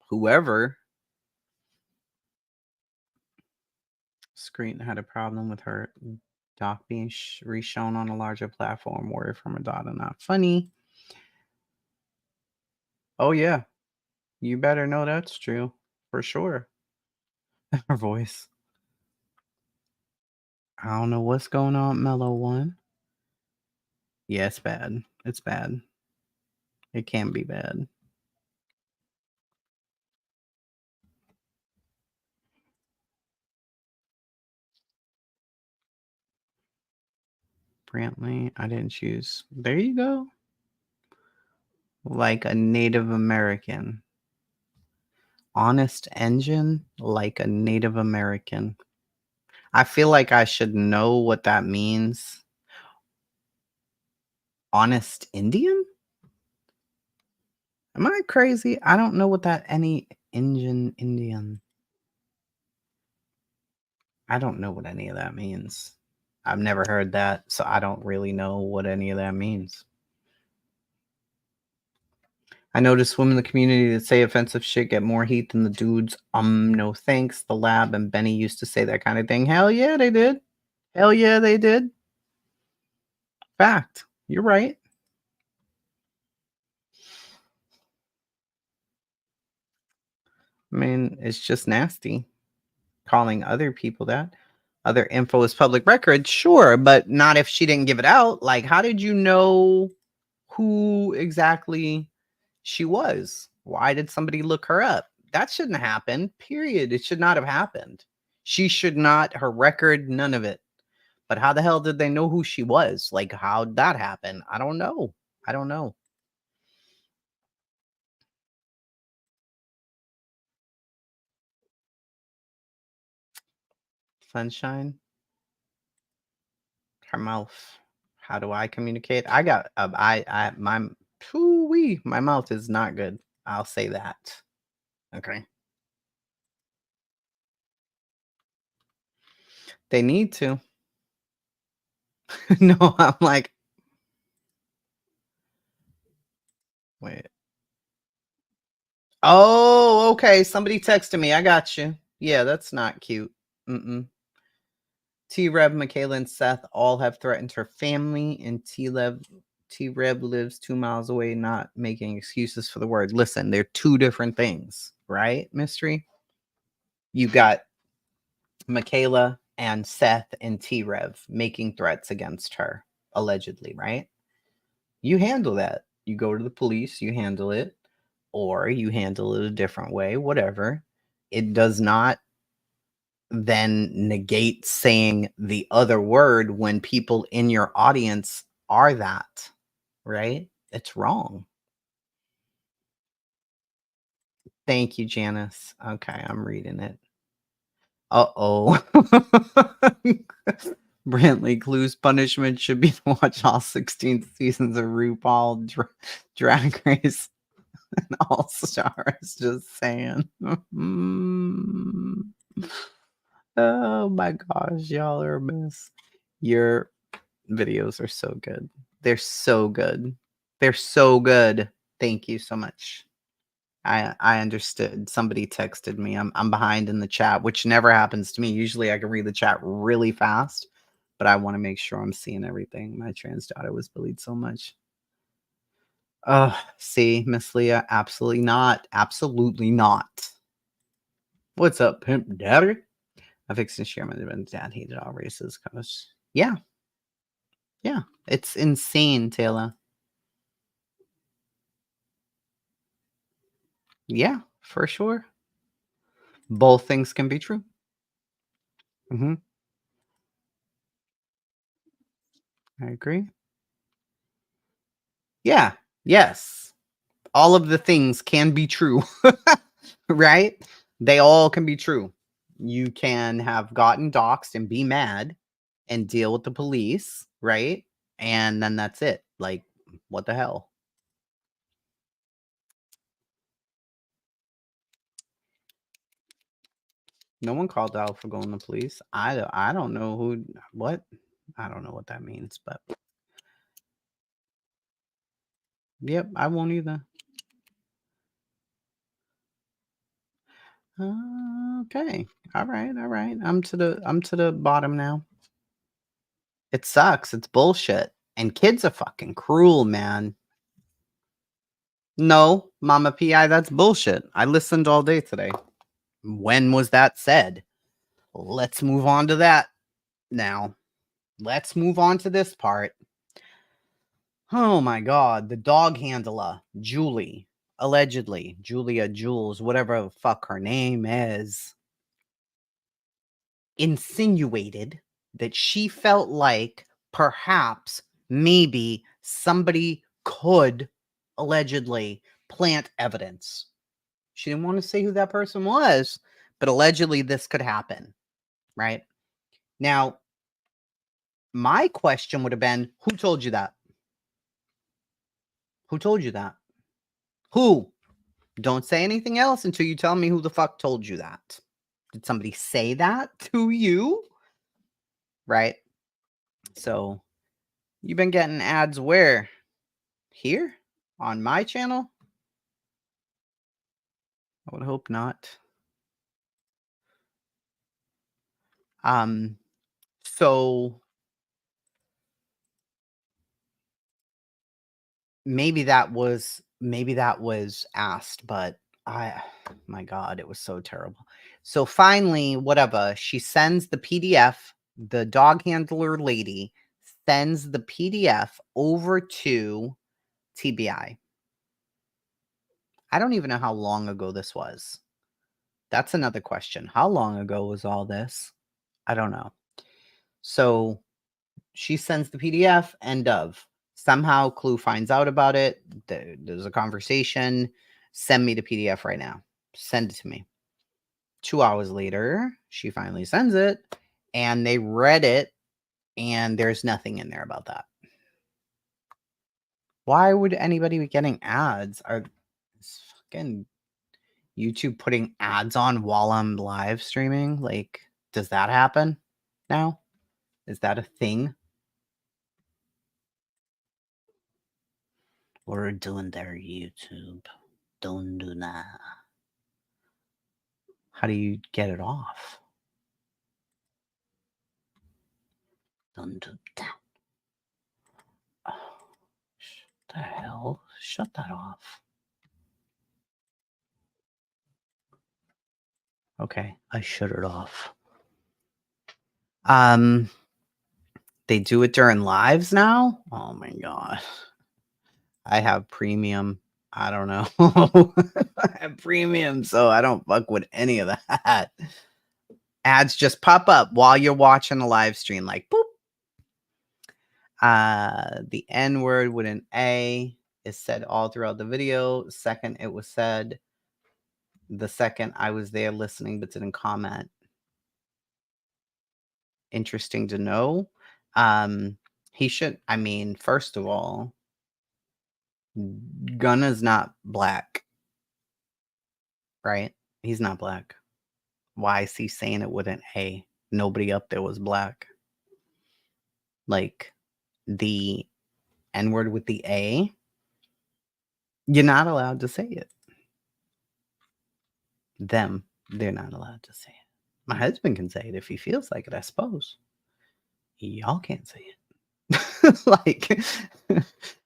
whoever, Screen had a problem with her doc being reshown on a larger platform. Word from her daughter, not funny. Oh yeah, you better know that's true for sure. Her voice. I don't know what's going on, Mellow One. Yeah, it's bad. It's bad. It can be bad. Brantley, I didn't choose. There you go. Like a Native American. Honest engine, like a Native American. I feel like I should know what that means. Honest Indian? Am I crazy? I don't know what that any Indian. I don't know what any of that means. I've never heard that, so I don't really know what any of that means. I noticed women in the community that say offensive shit get more heat than the dudes. No thanks. The Lab and Benny used to say that kind of thing. Hell yeah, they did. Hell yeah, they did. Fact. You're right. I mean, it's just nasty. Calling other people that. Other info is public record, sure, but not if she didn't give it out. Like, how did you know who exactly she was? Why did somebody look her up? That shouldn't happen, period. It should not have happened. She should not, her record, none of it. But how the hell did they know who she was? Like, how'd that happen? I don't know. I don't know. Sunshine. Her mouth. How do I communicate? I got my mouth is not good. I'll say that. Okay. They need to. No, I'm like, wait. Oh, okay. Somebody texted me. I got you. Yeah, that's not cute. T-Rev, Michaela, and Seth all have threatened her family, and T-Rev lives 2 miles away, not making excuses for the word. Listen, they're two different things, right, Mystery? You got Michaela and Seth and T-Rev making threats against her, allegedly, right? You handle that. You go to the police, you handle it, or you handle it a different way, whatever. It does not then negate saying the other word when people in your audience are that, right? It's wrong. Thank you, Janice. Okay, I'm reading it. Uh-oh. Brantley Clue's punishment should be to watch all 16 seasons of RuPaul Drag Race and All Stars. Just saying. Oh my gosh, y'all are a mess. Your videos are so good. They're so good. They're so good. Thank you so much. I understood. Somebody texted me. I'm behind in the chat, which never happens to me. Usually I can read the chat really fast, but I want to make sure I'm seeing everything. My trans daughter was bullied so much. See, Miss Leah, absolutely not. Absolutely not. What's up, Pimp Daddy? I fixed and share my dad hated all races. Cause yeah. Yeah. It's insane, Taylor. Yeah, for sure. Both things can be true. I agree. Yeah. Yes. All of the things can be true. Right? They all can be true. You can have gotten doxxed and be mad and deal with the police, right? And then that's it. Like, what the hell? No one called out for going to police. I don't know what. I don't know what that means, but yep, I won't either. Okay. All right. I'm to the bottom now. It sucks. It's bullshit. And kids are fucking cruel, man. No, Mama PI, that's bullshit. I listened all day today. When was that said? Let's move on to that now. Let's move on to this part. Oh my God. The dog handler, Julie, allegedly, Julia Jules, whatever the fuck her name is, insinuated that she felt like perhaps maybe somebody could allegedly plant evidence. She didn't want to say who that person was, but allegedly this could happen, right? Now, my question would have been, who told you that? Who told you that? Who? Don't say anything else until you tell me who the fuck told you that. Did somebody say that to you? Right? So, you've been getting ads where? Here? On my channel? I would hope not. So maybe that was asked, but my God, it was so terrible. So finally, whatever, she sends the PDF, the dog handler lady sends the PDF over to TBI. I don't even know how long ago this was. That's another question. How long ago was all this? I don't know. So she sends the PDF, end of. Somehow Clue finds out about it. There's a conversation. Send me the PDF right now. Send it to me. 2 hours later, she finally sends it, and they read it, and there's nothing in there about that. Why would anybody be getting ads? Are fucking YouTube putting ads on while I'm live streaming? Like, does that happen now? Is that a thing? We're doing their YouTube. Don't do that. How do you get it off? Don't do that. Oh, the hell? Shut that off. Okay, I shut it off. They do it during lives now? Oh my God. I have premium. I don't know. I have premium, so I don't fuck with any of that. Ads just pop up while you're watching a live stream, like boop. The N word with an A is said all throughout the video. Second, it was said. The second, I was there listening but didn't comment. Interesting to know. He should, I mean, first of all, Gunna's not black, right? He's not black. Why is he saying it with an A? Nobody up there was black. Like, the N word with the A, you're not allowed to say it. Them, they're not allowed to say it. My husband can say it if he feels like it, I suppose. Y'all can't say it. Like,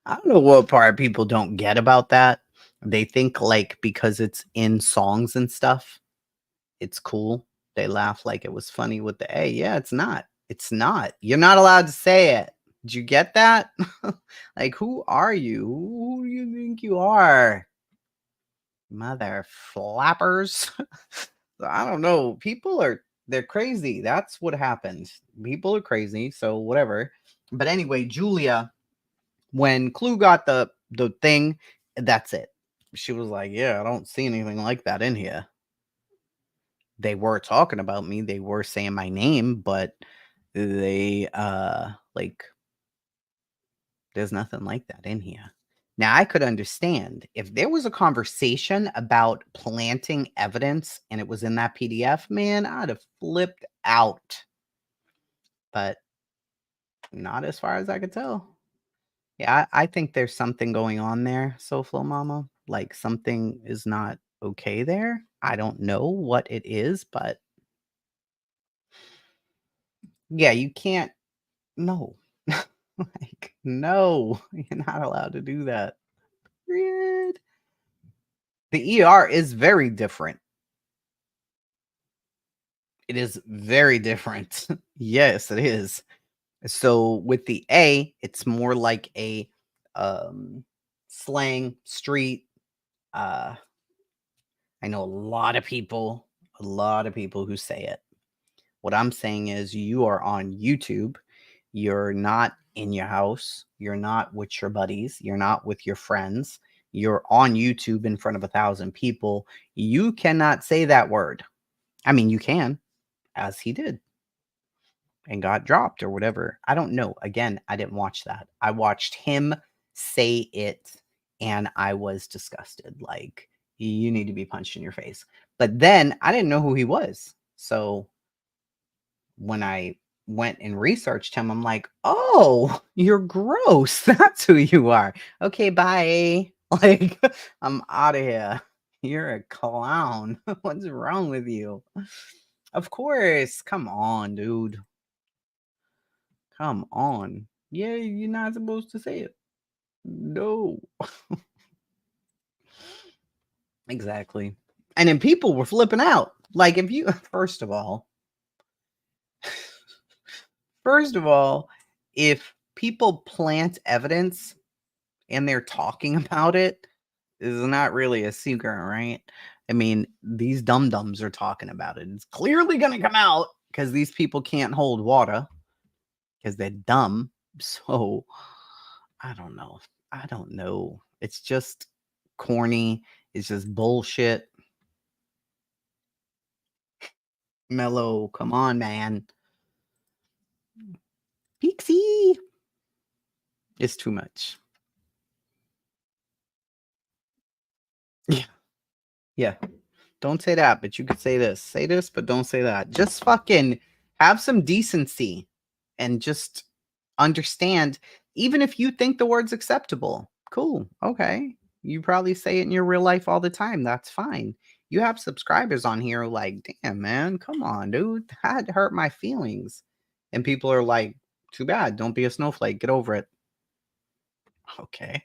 I don't know what part people don't get about that. They think, like, because it's in songs and stuff, it's cool. They laugh like it was funny with the A. Yeah, it's not. It's not. You're not allowed to say it. Did you get that? Like, who are you? Who do you think you are? Mother flappers. I don't know. They're crazy. That's what happens. People are crazy. So whatever. But anyway, Julia, when Clue got the thing, that's it. She was like, yeah, I don't see anything like that in here. They were talking about me. They were saying my name, but they like, there's nothing like that in here. Now, I could understand if there was a conversation about planting evidence and it was in that PDF, man, I'd have flipped out. But not as far as I could tell. Yeah, I think there's something going on there, SoFlo Mama. Like, something is not okay there. I don't know what it is, but yeah, you can't. No. Like, no, you're not allowed to do that. Period. The ER is very different. It is very different. Yes, it is. So with the A, it's more like a slang street. I know a lot of people who say it. What I'm saying is you are on YouTube. You're not in your house. You're not with your buddies. You're not with your friends. You're on YouTube in front of 1,000 people. You cannot say that word. I mean, you can, as he did, and got dropped or whatever. I don't know. Again, I didn't watch that. I watched him say it and I was disgusted. Like, you need to be punched in your face. But then I didn't know who he was. So when I went and researched him, I'm like, oh, you're gross. That's who you are. Okay, bye. Like, I'm out of here. You're a clown. What's wrong with you? Of course. Come on, dude. Come on. Yeah, you're not supposed to say it. No. Exactly. And then people were flipping out. Like, if you, first of all, if people plant evidence and they're talking about it, is not really a secret, right? I mean, these dum-dums are talking about it. It's clearly going to come out because these people can't hold water because they're dumb. So, I don't know. I don't know. It's just corny. It's just bullshit. Mellow, come on, man. Pixie. It's too much. Yeah. Yeah. Don't say that, but you could say this. Say this, but don't say that. Just fucking have some decency and just understand, even if you think the word's acceptable. Cool. Okay. You probably say it in your real life all the time. That's fine. You have subscribers on here like, damn, man, come on, dude. That hurt my feelings. And people are like, too bad. Don't be a snowflake. Get over it. Okay.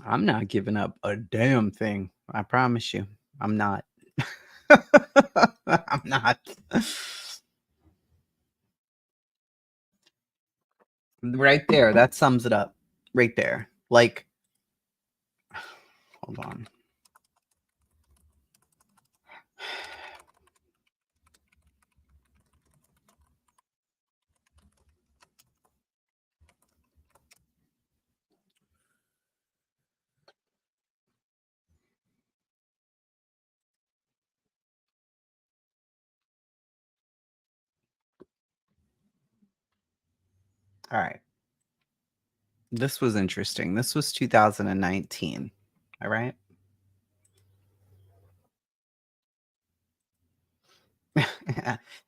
I'm not giving up a damn thing. I promise you. I'm not. I'm not. Right there. That sums it up. Right there. Like, hold on. All right. This was interesting. This was 2019. All right.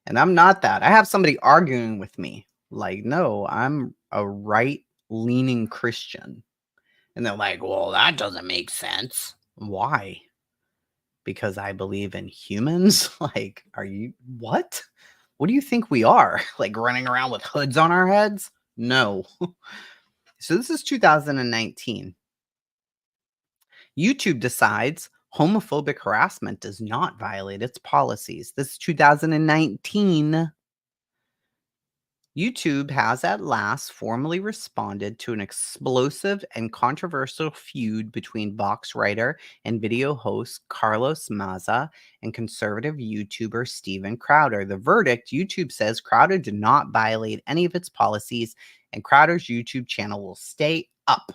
And I'm not that. I have somebody arguing with me. Like, no, I'm a right leaning Christian. And they're like, well, that doesn't make sense. Why? Because I believe in humans? Like, are you what? What do you think we are? Like running around with hoods on our heads? No. So this is 2019. YouTube decides homophobic harassment does not violate its policies. This is 2019. YouTube has at last formally responded to an explosive and controversial feud between Vox writer and video host Carlos Maza and conservative YouTuber Steven Crowder. The verdict: YouTube says Crowder did not violate any of its policies, and Crowder's YouTube channel will stay up,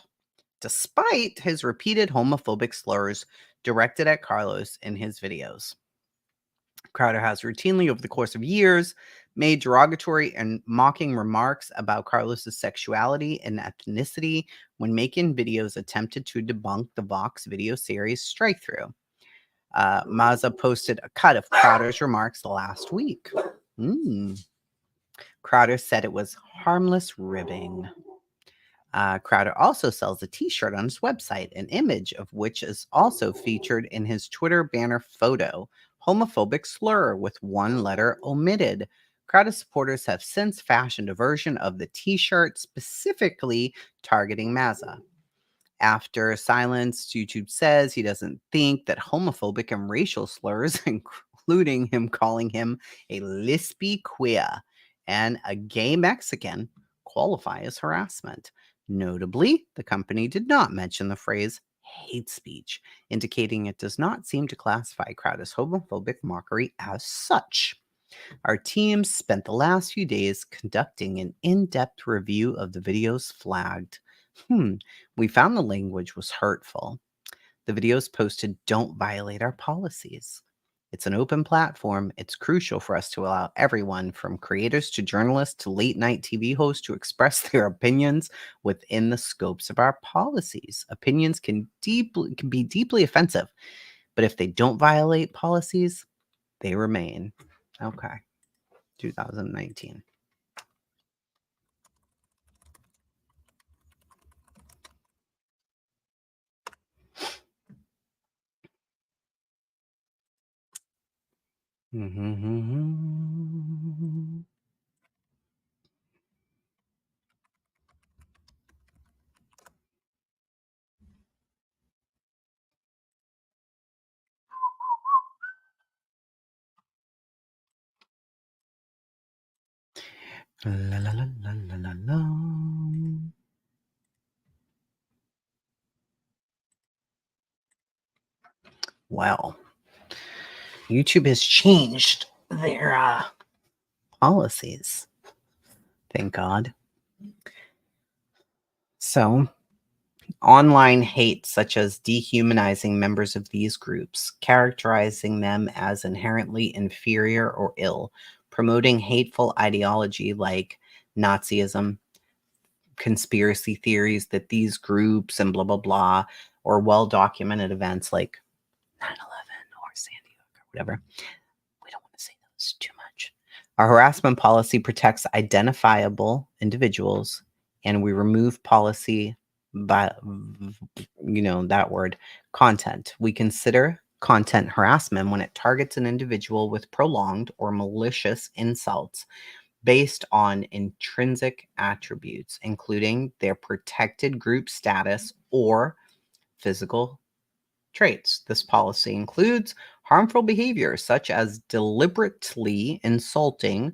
despite his repeated homophobic slurs directed at Carlos in his videos. Crowder has routinely, over the course of years, made derogatory and mocking remarks about Carlos's sexuality and ethnicity when making videos attempted to debunk the Vox video series Strike Through. Maza posted a cut of Crowder's remarks last week. Crowder said it was harmless ribbing. Crowder also sells a t-shirt on his website, an image of which is also featured in his Twitter banner photo. Homophobic slur with one letter omitted. Crowder supporters have since fashioned a version of the t-shirt specifically targeting Mazza. After silence, YouTube says he doesn't think that homophobic and racial slurs, including him calling him a lispy queer and a gay Mexican, qualify as harassment. Notably, the company did not mention the phrase hate speech, indicating it does not seem to classify Crowder's homophobic mockery as such. Our team spent the last few days conducting an in-depth review of the videos flagged. We found the language was hurtful. The videos posted don't violate our policies. It's an open platform. It's crucial for us to allow everyone from creators to journalists to late night TV hosts to express their opinions within the scopes of our policies. Opinions can be deeply offensive, but if they don't violate policies, they remain. Okay. 2019. La, la, la, la, la, la, la. Well, YouTube has changed their policies. Thank God. So, online hate, such as dehumanizing members of these groups, characterizing them as inherently inferior or ill, promoting hateful ideology like Nazism, conspiracy theories that these groups and blah, blah, blah, or well-documented events like 9/11 or Sandy Hook or whatever. We don't want to say those too much. Our harassment policy protects identifiable individuals, and we remove policy by, that word, content. We consider content harassment when it targets an individual with prolonged or malicious insults based on intrinsic attributes, including their protected group status or physical traits. This policy includes harmful behavior such as deliberately insulting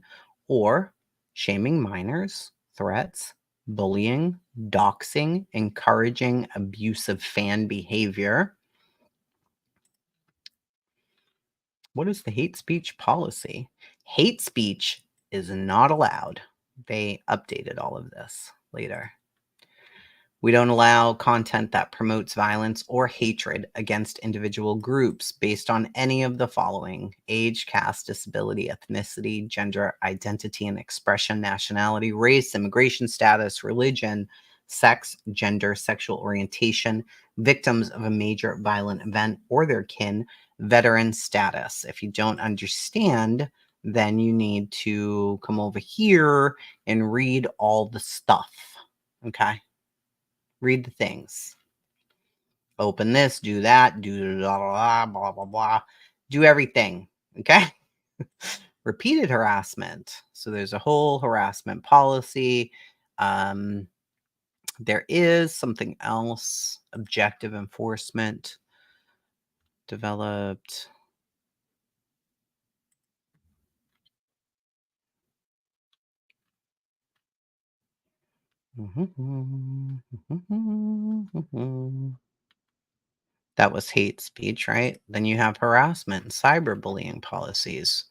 or shaming minors, threats, bullying, doxing, encouraging abusive fan behavior. What is the hate speech policy? Hate speech is not allowed. They updated all of this later. We don't allow content that promotes violence or hatred against individual groups based on any of the following: age, caste, disability, ethnicity, gender, identity and expression, nationality, race, immigration status, religion, sex, gender, sexual orientation, victims of a major violent event or their kin, veteran status. If you don't understand, then you need to come over here and read all the stuff. Okay? Read the things. Open this, do that, do blah, blah, blah, blah, blah. Do everything. Okay? Repeated harassment. So there's a whole harassment policy. There is something else. Objective enforcement developed. That was hate speech, right? Then you have harassment and cyberbullying policies.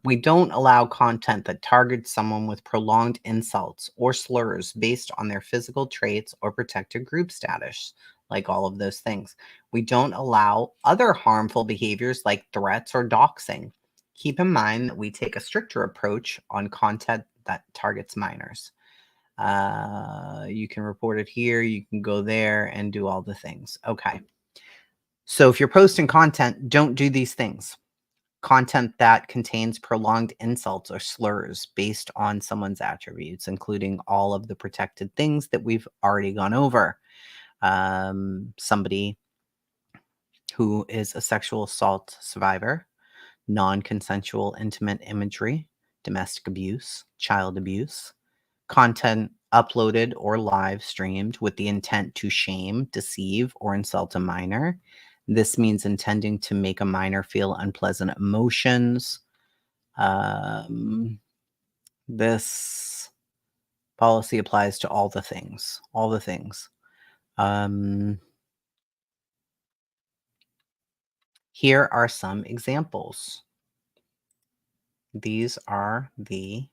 We don't allow content that targets someone with prolonged insults or slurs based on their physical traits or protected group status, like all of those things. We don't allow other harmful behaviors like threats or doxing. Keep in mind that we take a stricter approach on content that targets minors. You can report it here. You can go there and do all the things. Okay. So if you're posting content, don't do these things. Content that contains prolonged insults or slurs based on someone's attributes, including all of the protected things that we've already gone over. Somebody who is a sexual assault survivor, non-consensual intimate imagery, domestic abuse, child abuse, content uploaded or live streamed with the intent to shame, deceive, or insult a minor. This means intending to make a minor feel unpleasant emotions. This policy applies to all the things. All the things. Here are some examples. These are the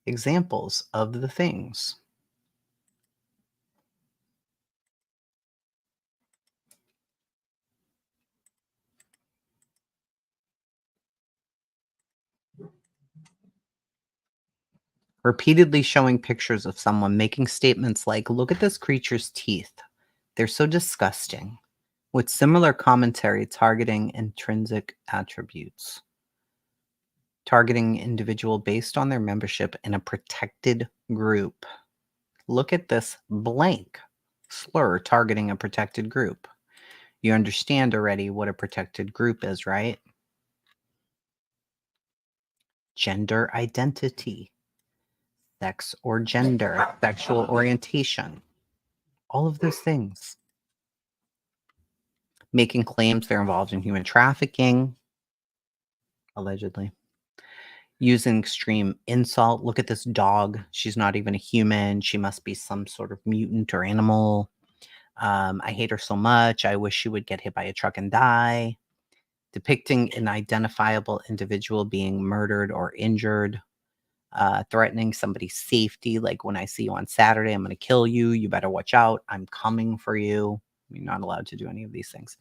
examples of the things. Repeatedly showing pictures of someone making statements like, look at this creature's teeth. They're so disgusting. With similar commentary targeting intrinsic attributes. Targeting individual based on their membership in a protected group. Look at this blank slur targeting a protected group. You understand already what a protected group is, right? Gender identity. Sex or gender, sexual orientation, all of those things. Making claims they're involved in human trafficking, allegedly. Using extreme insult. Look at this dog. She's not even a human. She must be some sort of mutant or animal. I hate her so much. I wish she would get hit by a truck and die. Depicting an identifiable individual being murdered or injured. Threatening somebody's safety, like when I see you on Saturday, I'm going to kill you. You better watch out. I'm coming for you. You're not allowed to do any of these things.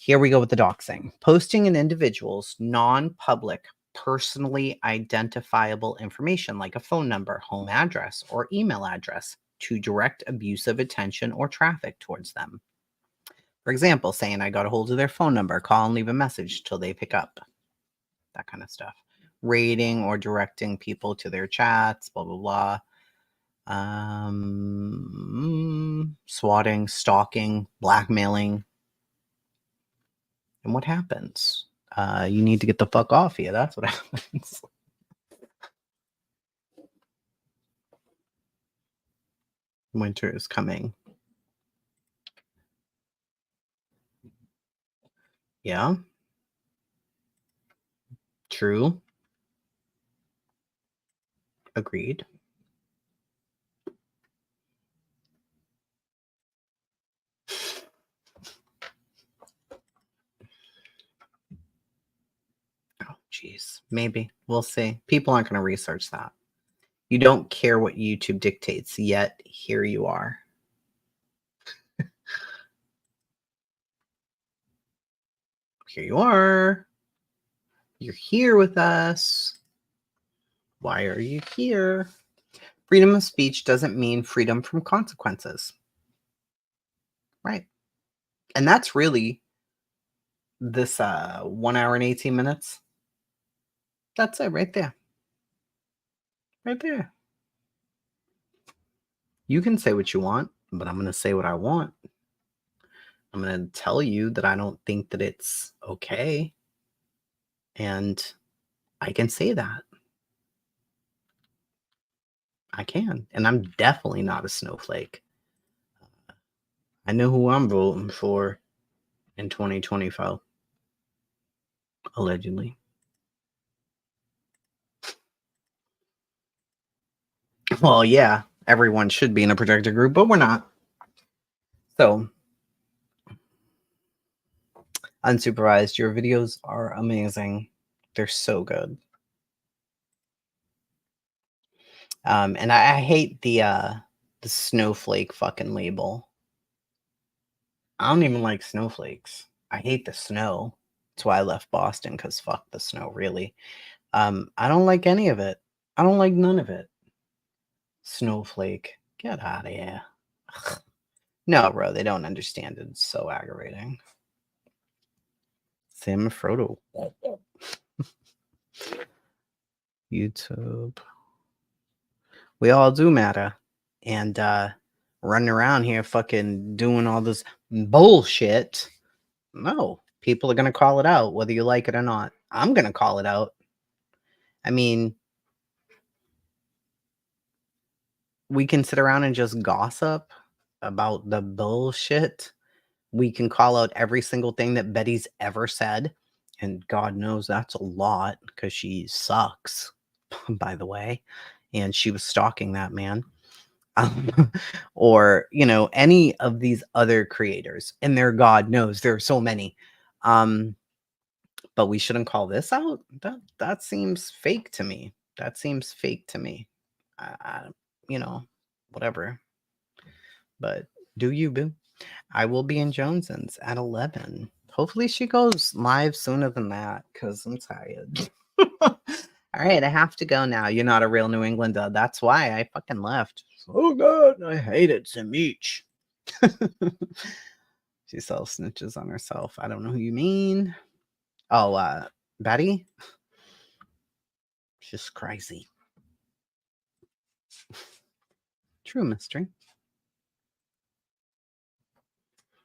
Here we go with the doxing. Posting an individual's non-public, personally identifiable information like a phone number, home address, or email address to direct abusive attention or traffic towards them. For example, saying I got a hold of their phone number, call and leave a message till they pick up. That kind of stuff. Rating or directing people to their chats, blah, blah, blah. Swatting, stalking, blackmailing. And what happens? You need to get the fuck off here. That's what happens. Winter is coming. Yeah. True. Agreed. Oh, geez. Maybe. We'll see. People aren't going to research that. You don't care what YouTube dictates, yet here you are. Here you are. You're here with us. Why are you here? Freedom of speech doesn't mean freedom from consequences. Right. And that's really this 1 hour and 18 minutes. That's it right there. Right there. You can say what you want, but I'm going to say what I want. I'm going to tell you that I don't think that it's okay. And I can say that. I can. And I'm definitely not a snowflake. I know who I'm voting for in 2025. Allegedly. Well, yeah, everyone should be in a protected group, but we're not. So, unsupervised, your videos are amazing. They're so good. And I hate the snowflake fucking label. I don't even like snowflakes. I hate the snow. That's why I left Boston, because fuck the snow, really. I don't like any of it. I don't like none of it. Snowflake. Get out of here. Ugh. No, bro, they don't understand it. It's so aggravating. Sam and Frodo. YouTube. We all do matter. And running around here fucking doing all this bullshit. No, people are going to call it out, whether you like it or not. I'm going to call it out. I mean, we can sit around and just gossip about the bullshit. We can call out every single thing that Betty's ever said. And God knows that's a lot because she sucks, by the way. And she was stalking that man. Or, you know, any of these other creators. And there, God knows, there are so many. But we shouldn't call this out. That seems fake to me. That seems fake to me. You know, whatever. But do you, boo? I will be in Joneson's at 11. Hopefully she goes live sooner than that because I'm tired. All right, I have to go now. You're not a real New Englander. That's why I fucking left. Oh, God, I hate it so much. She sells snitches on herself. I don't know who you mean. Oh, Betty? She's crazy. True mystery.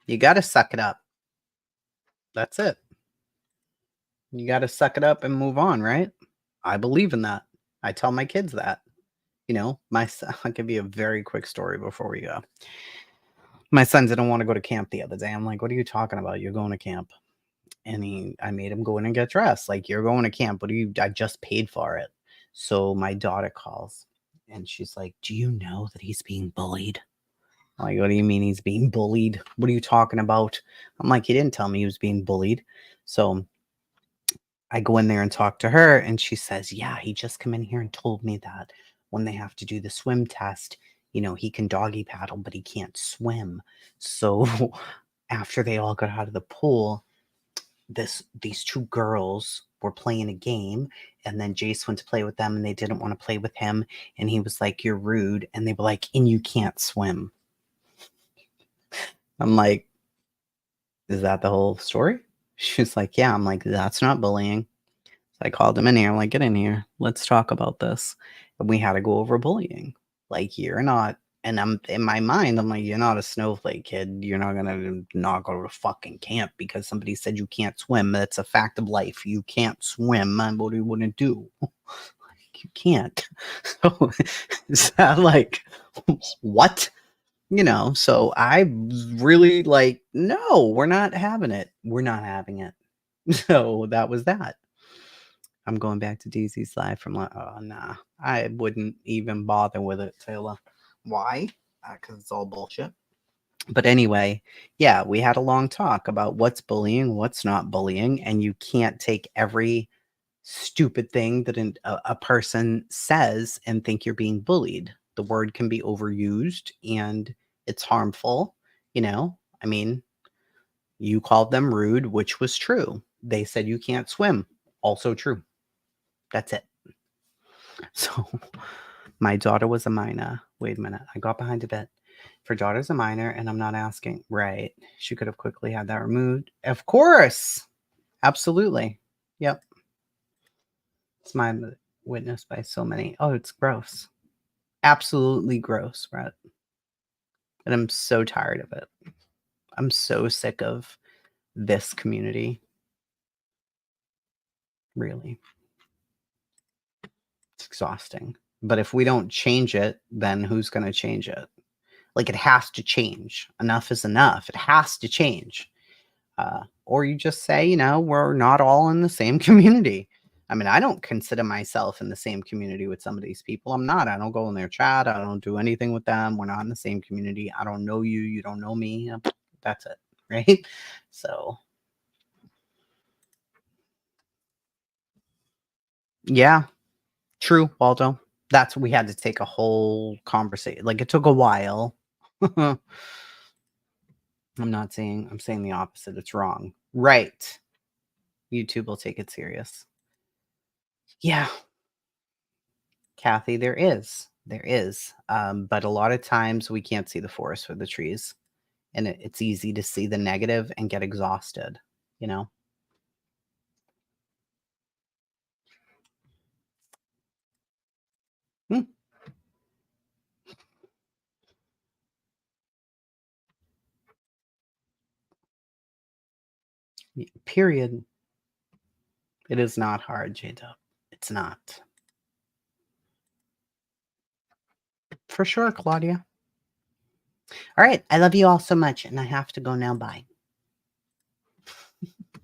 You got to suck it up. That's it. You got to suck it up and move on, right? I believe in that. I tell my kids that. You know, my son, I'll give you a very quick story before we go. My son didn't want to go to camp the other day. I'm like, what are you talking about? You're going to camp. And I made him go in and get dressed. Like, you're going to camp. I just paid for it. So my daughter calls and she's like, do you know that he's being bullied? I'm like, what do you mean he's being bullied? What are you talking about? I'm like, he didn't tell me he was being bullied. So I go in there and talk to her and she says, yeah, he just come in here and told me that when they have to do the swim test, you know, he can doggy paddle, but he can't swim. So after they all got out of the pool, these two girls were playing a game, and then Jace went to play with them and they didn't want to play with him. And he was like, you're rude. And they were like, and you can't swim. I'm like, is that the whole story? She's like, yeah. I'm like, that's not bullying. So I called him in here. I'm like, get in here. Let's talk about this. And we had to go over bullying. Like, you're not, and I'm in my mind, I'm like, you're not a snowflake, kid. You're not gonna not go to fucking camp because somebody said you can't swim. That's a fact of life. You can't swim. And what do you want to do? Like, you can't. So is that like what? You know, so I really like, no, we're not having it. We're not having it. So that was that. I'm going back to DZ's live from, oh, nah. I wouldn't even bother with it, Taylor. Why? Because it's all bullshit. But anyway, yeah, we had a long talk about what's bullying, what's not bullying, and you can't take every stupid thing that a person says and think you're being bullied. The word can be overused and it's harmful. You know, I mean, you called them rude, which was true. They said you can't swim. Also true. That's it. So my daughter was a minor. Wait a minute. I got behind a bit. If her daughter's a minor and I'm not asking, right. She could have quickly had that removed. Of course. Absolutely. Yep. It's my witnessed by so many. Oh, it's gross. Absolutely gross, Brett. And I'm so tired of it. I'm so sick of this community. Really. It's exhausting. But if we don't change it, then who's going to change it? Like, it has to change. Enough is enough. It has to change. Or you just say, you know, we're not all in the same community. I mean, I don't consider myself in the same community with some of these people. I'm not. I don't go in their chat. I don't do anything with them. We're not in the same community. I don't know you. You don't know me. That's it. Right? So, yeah. True, Waldo. That's we had to take a whole conversation. Like, it took a while. I'm saying the opposite. It's wrong. Right. YouTube will take it serious. Yeah. Kathy, there is. But a lot of times we can't see the forest for the trees. And it's easy to see the negative and get exhausted, you know? Period. It is not hard, J-Dub. It's not. For sure, Claudia. All right. I love you all so much, and I have to go now. Bye.